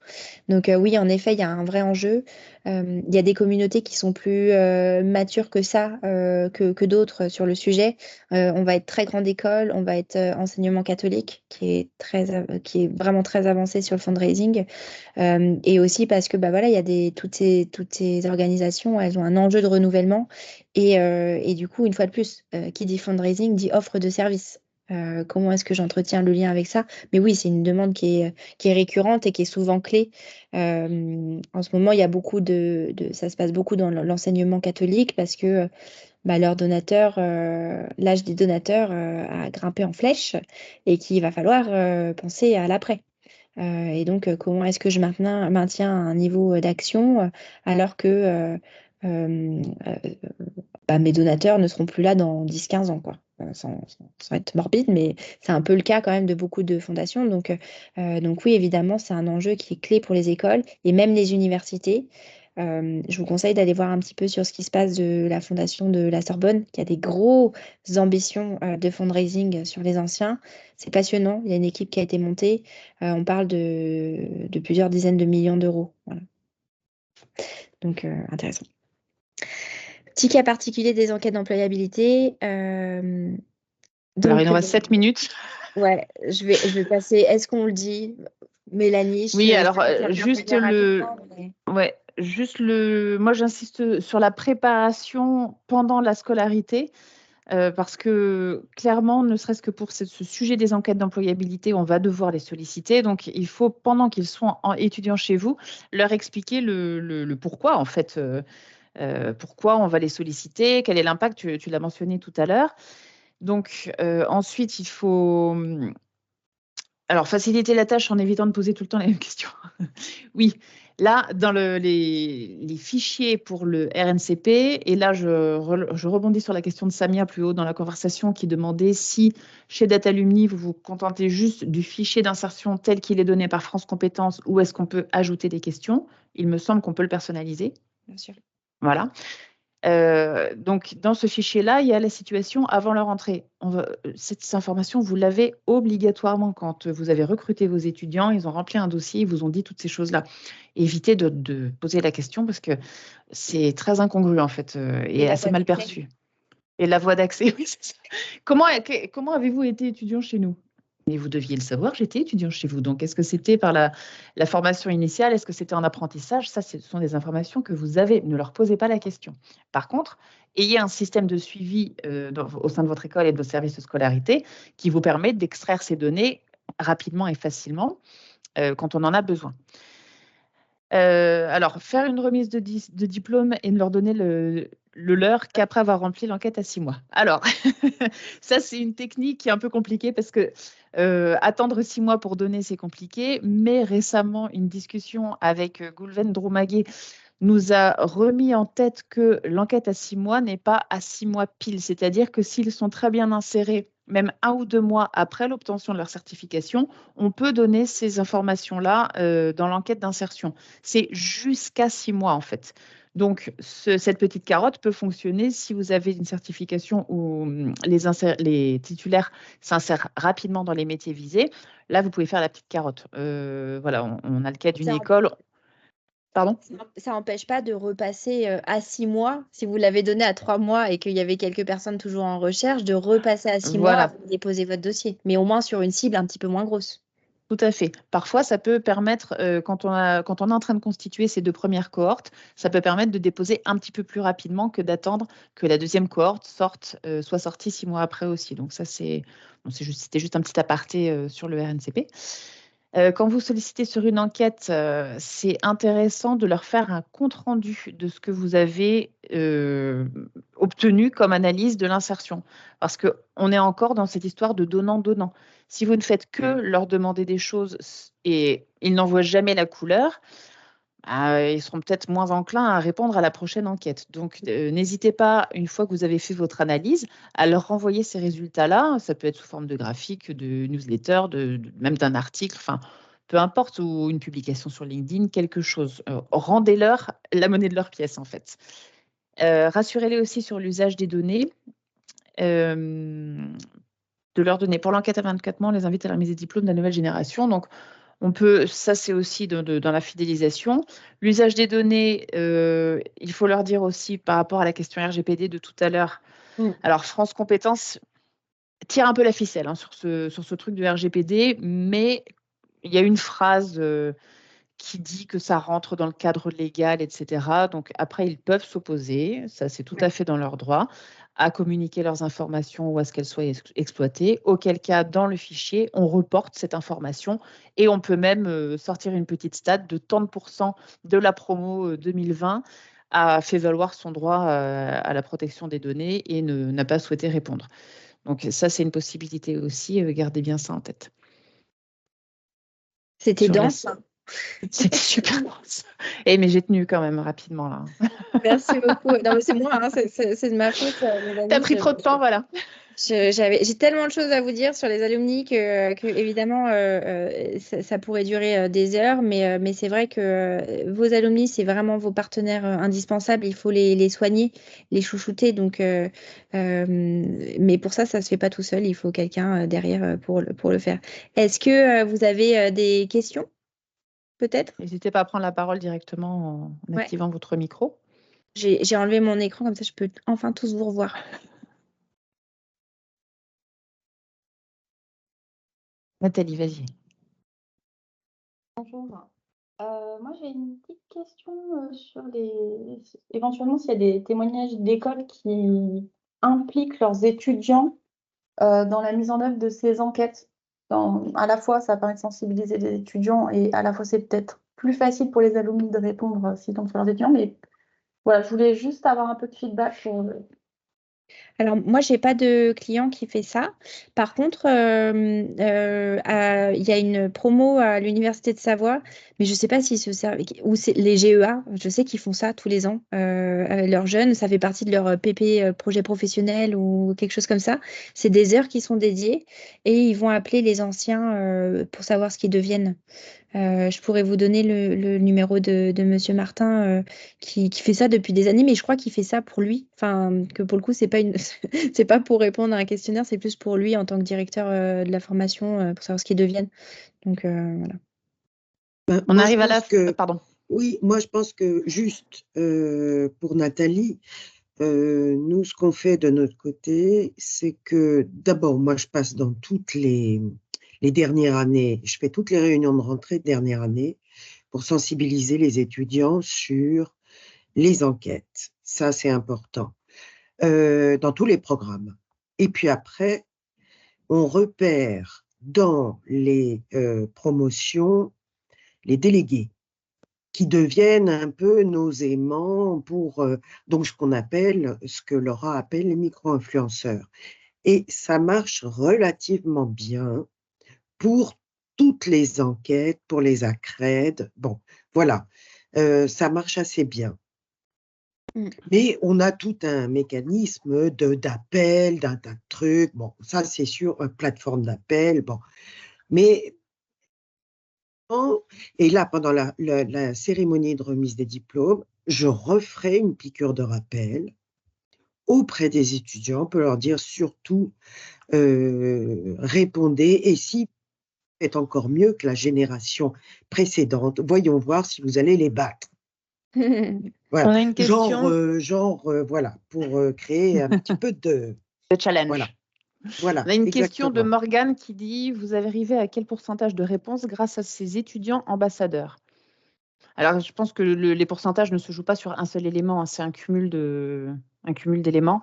B: Donc oui, en effet, il y a un vrai enjeu. Il y a des communautés qui sont plus matures que ça, que d'autres sur le sujet. On va être très grande école, on va être enseignement catholique, qui est vraiment très avancé sur le fundraising. Et aussi parce que bah, voilà, il y a toutes ces organisations, elles ont un enjeu de renouvellement. Et du coup, une fois de plus, qui dit fundraising dit offre de service. Comment est-ce que j'entretiens le lien avec ça? Mais oui, c'est une demande qui est récurrente et qui est souvent clé. En ce moment, il y a ça se passe beaucoup dans l'enseignement catholique parce que bah, leurs donateurs, l'âge des donateurs a grimpé en flèche et qu'il va falloir penser à l'après. Et donc, comment est-ce que je maintiens un niveau d'action alors que bah, mes donateurs ne seront plus là dans 10-15 ans, quoi. Sans être morbide, mais c'est un peu le cas quand même de beaucoup de fondations. Donc oui, évidemment, c'est un enjeu qui est clé pour les écoles et même les universités. Je vous conseille d'aller voir un petit peu sur ce qui se passe de la fondation de la Sorbonne, qui a des grosses ambitions de fundraising sur les anciens. C'est passionnant. Il y a une équipe qui a été montée. On parle de plusieurs dizaines de millions d'euros. Voilà. Donc, intéressant. Petit cas particulier des enquêtes d'employabilité.
A: Alors, il nous reste 7 minutes.
B: Ouais, je vais passer. Est-ce qu'on le dit, Mélanie?
A: Oui, alors, moi, j'insiste sur la préparation pendant la scolarité. Parce que clairement, ne serait-ce que pour ce sujet des enquêtes d'employabilité, on va devoir les solliciter. Donc, il faut, pendant qu'ils sont étudiants chez vous, leur expliquer le pourquoi, en fait. Pourquoi on va les solliciter, quel est l'impact, tu l'as mentionné tout à l'heure. Donc, ensuite, il faut alors faciliter la tâche en évitant de poser tout le temps les mêmes questions. Oui, là, dans les fichiers pour le RNCP, et là, je rebondis sur la question de Samia plus haut dans la conversation qui demandait si chez Datalumni, vous vous contentez juste du fichier d'insertion tel qu'il est donné par France Compétences ou est-ce qu'on peut ajouter des questions? Il me semble qu'on peut le personnaliser.
B: Bien sûr.
A: Voilà. Donc, dans ce fichier-là, il y a la situation avant leur entrée. Cette information, vous l'avez obligatoirement quand vous avez recruté vos étudiants, ils ont rempli un dossier, ils vous ont dit toutes ces choses-là. Évitez de poser la question parce que c'est très incongru en fait et assez mal perçu. Et la voie d'accès, oui, c'est ça. Comment avez-vous été étudiant chez nous? Mais vous deviez le savoir, j'étais étudiant chez vous. Donc, est-ce que c'était par la formation initiale? Est-ce que c'était en apprentissage? Ça, ce sont des informations que vous avez. Ne leur posez pas la question. Par contre, ayez un système de suivi au sein de votre école et de vos services de scolarité qui vous permet d'extraire ces données rapidement et facilement quand on en a besoin. Alors, faire une remise de diplôme et de leur donner le leur qu'après avoir rempli l'enquête à 6 mois. Alors, ça, c'est une technique qui est un peu compliquée parce que attendre 6 mois pour donner, c'est compliqué. Mais récemment, une discussion avec Goulven Droumaguet nous a remis en tête que l'enquête à 6 mois n'est pas à 6 mois pile. C'est-à-dire que s'ils sont très bien insérés, même 1 ou 2 mois après l'obtention de leur certification, on peut donner ces informations-là dans l'enquête d'insertion. C'est jusqu'à 6 mois, en fait. Donc, cette petite carotte peut fonctionner si vous avez une certification où les titulaires s'insèrent rapidement dans les métiers visés. Là, vous pouvez faire la petite carotte. Voilà, on a le cas d'une école. Pardon ?
B: Ça n'empêche pas de repasser à 6 mois, si vous l'avez donné à 3 mois et qu'il y avait quelques personnes toujours en recherche, de repasser à 6 mois
A: Voilà.
B: avant de déposer votre dossier, mais au moins sur une cible un petit peu moins grosse.
A: Tout à fait. Parfois, ça peut permettre, quand on est en train de constituer ces 2 premières cohortes, ça peut permettre de déposer un petit peu plus rapidement que d'attendre que la deuxième cohorte soit sortie 6 mois après aussi. Donc ça, c'était juste un petit aparté sur le RNCP. Quand vous sollicitez sur une enquête, c'est intéressant de leur faire un compte-rendu de ce que vous avez obtenu comme analyse de l'insertion. Parce qu'on est encore dans cette histoire de donnant-donnant. Si vous ne faites que leur demander des choses et ils n'en voient jamais la couleur, ils seront peut-être moins enclins à répondre à la prochaine enquête. Donc, n'hésitez pas, une fois que vous avez fait votre analyse, à leur renvoyer ces résultats-là. Ça peut être sous forme de graphique, de newsletter, même d'un article, enfin, peu importe, ou une publication sur LinkedIn, quelque chose. Rendez-leur la monnaie de leur pièce, en fait. Rassurez-les aussi sur l'usage des données. De leur donner pour l'enquête à 24 mois, on les invite à la remise des diplômes de la nouvelle génération. Donc, ça c'est aussi dans la fidélisation. L'usage des données, il faut leur dire aussi par rapport à la question RGPD de tout à l'heure. Alors, France Compétences tire un peu la ficelle sur ce truc de RGPD, mais il y a une phrase qui dit que ça rentre dans le cadre légal, etc. Donc après, ils peuvent s'opposer, ça c'est tout à fait dans leur droit, à communiquer leurs informations ou à ce qu'elles soient exploitées, auquel cas, dans le fichier, on reporte cette information et on peut même sortir une petite stat de tant de pourcents de la promo 2020 a fait valoir son droit à la protection des données et n'a pas souhaité répondre. Donc ça, c'est une possibilité aussi, gardez bien ça en tête.
B: C'était dense.
A: C'était super dense. Mais j'ai tenu quand même rapidement là.
B: Merci beaucoup. Non, mais c'est moi, hein, c'est de ma faute, Mélanie.
A: T'as pris trop de temps, voilà.
B: J'ai tellement de choses à vous dire sur les alumni que évidemment, ça pourrait durer des heures, mais c'est vrai que vos alumni, c'est vraiment vos partenaires indispensables. Il faut les soigner, les chouchouter. Donc, mais pour ça, ça se fait pas tout seul. Il faut quelqu'un derrière pour le faire. Est-ce que vous avez des questions, peut-être?
A: N'hésitez pas à prendre la parole directement en activant votre micro.
B: J'ai enlevé mon écran, comme ça je peux enfin tous vous revoir.
A: Nathalie, vas-y.
E: Bonjour. Moi, j'ai une petite question sur éventuellement s'il y a des témoignages d'écoles qui impliquent leurs étudiants dans la mise en œuvre de ces enquêtes. À la fois, ça permet de sensibiliser les étudiants et à la fois, c'est peut-être plus facile pour les alumni de répondre s'ils tombent sur leurs étudiants. Mais voilà, je voulais juste avoir un peu de feedback sur
B: Alors, moi, je n'ai pas de client qui fait ça. Par contre, il y a une promo à l'Université de Savoie, mais je ne sais pas s'ils se servent, ou c'est les GEA, je sais qu'ils font ça tous les ans avec leurs jeunes. Ça fait partie de leur PP projet professionnel ou quelque chose comme ça. C'est des heures qui sont dédiées et ils vont appeler les anciens pour savoir ce qu'ils deviennent. Je pourrais vous donner le numéro de Monsieur Martin qui fait ça depuis des années, mais je crois qu'il fait ça pour lui. Enfin, que pour le coup, c'est pas c'est pas pour répondre à un questionnaire, c'est plus pour lui en tant que directeur de la formation pour savoir ce qu'ils deviennent. Donc voilà.
A: On arrive à la pardon.
C: Oui, moi je pense que juste pour Nathalie, nous ce qu'on fait de notre côté, c'est que d'abord moi je passe dans toutes les dernières années, je fais toutes les réunions de rentrée de dernière année pour sensibiliser les étudiants sur les enquêtes. Ça, c'est important. Dans tous les programmes. Et puis après, on repère dans les promotions les délégués qui deviennent un peu nos aimants pour donc ce que Laura appelle les micro-influenceurs. Et ça marche relativement bien pour toutes les enquêtes, pour les accrèdes. Bon, voilà, ça marche assez bien. Mais on a tout un mécanisme d'appel, d'un tas de trucs. Bon, ça, c'est sur une plateforme d'appel. Bon, mais et là, pendant la cérémonie de remise des diplômes, je referai une piqûre de rappel auprès des étudiants pour leur dire surtout répondez et si faites encore mieux que la génération précédente, voyons voir si vous allez les battre. Voilà.
A: On a une question
C: Voilà, pour créer un petit peu de
A: challenge.
C: Voilà,
A: On a une question de
C: exactement.
A: Morgane qui dit: vous avez arrivé à quel pourcentage de réponses grâce à ces étudiants ambassadeurs? Alors, je pense que les pourcentages ne se jouent pas sur un seul élément, hein, c'est un cumul d'éléments.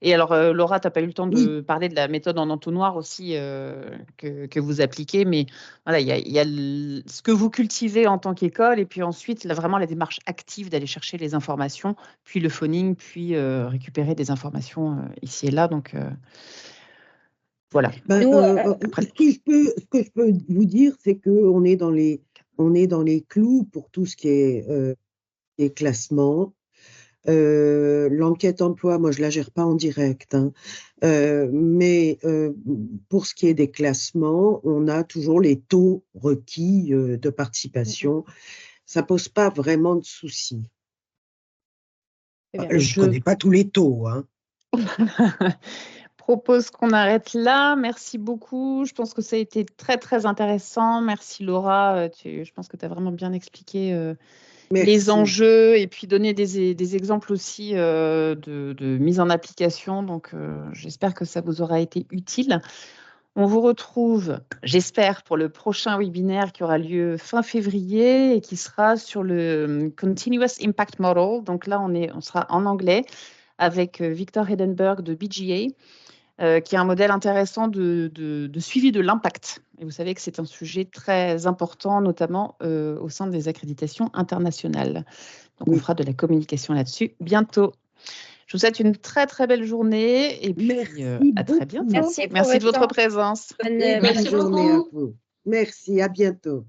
A: Et alors, Laura, tu n'as pas eu le temps de parler de la méthode en entonnoir aussi que vous appliquez, mais voilà, il y a ce que vous cultivez en tant qu'école, et puis ensuite, là, vraiment la démarche active d'aller chercher les informations, puis le phoning, puis récupérer des informations ici et là. Donc, voilà.
C: Ben,
B: Nous,
C: ce que je peux vous dire, c'est qu'on est dans les clous pour tout ce qui est les classements. L'enquête emploi, moi, je la gère pas en direct, hein. Mais pour ce qui est des classements, on a toujours les taux requis de participation. Ça pose pas vraiment de soucis.
B: très bien.
C: Je connais pas tous les taux, hein.
A: Propose qu'on arrête là. Merci beaucoup. Je pense que ça a été très, très intéressant. Merci Laura. Je pense que tu as vraiment bien expliqué les
C: Merci.
A: enjeux et puis donner des exemples aussi de mise en application. Donc, j'espère que ça vous aura été utile. On vous retrouve, j'espère, pour le prochain webinaire qui aura lieu fin février et qui sera sur le Continuous Impact Model. Donc là, on sera en anglais avec Victor Hedenberg de BGA. Qui est un modèle intéressant de suivi de l'impact. Et vous savez que c'est un sujet très important, notamment au sein des accréditations internationales. Donc, on fera de la communication là-dessus bientôt. Je vous souhaite une très, très belle journée et puis à très bientôt.
B: Merci pour
A: Merci de
B: votre
A: votre
B: temps.
A: présence.
C: Bonne
B: Merci
C: journée à
B: beaucoup.
C: vous. Merci, à bientôt.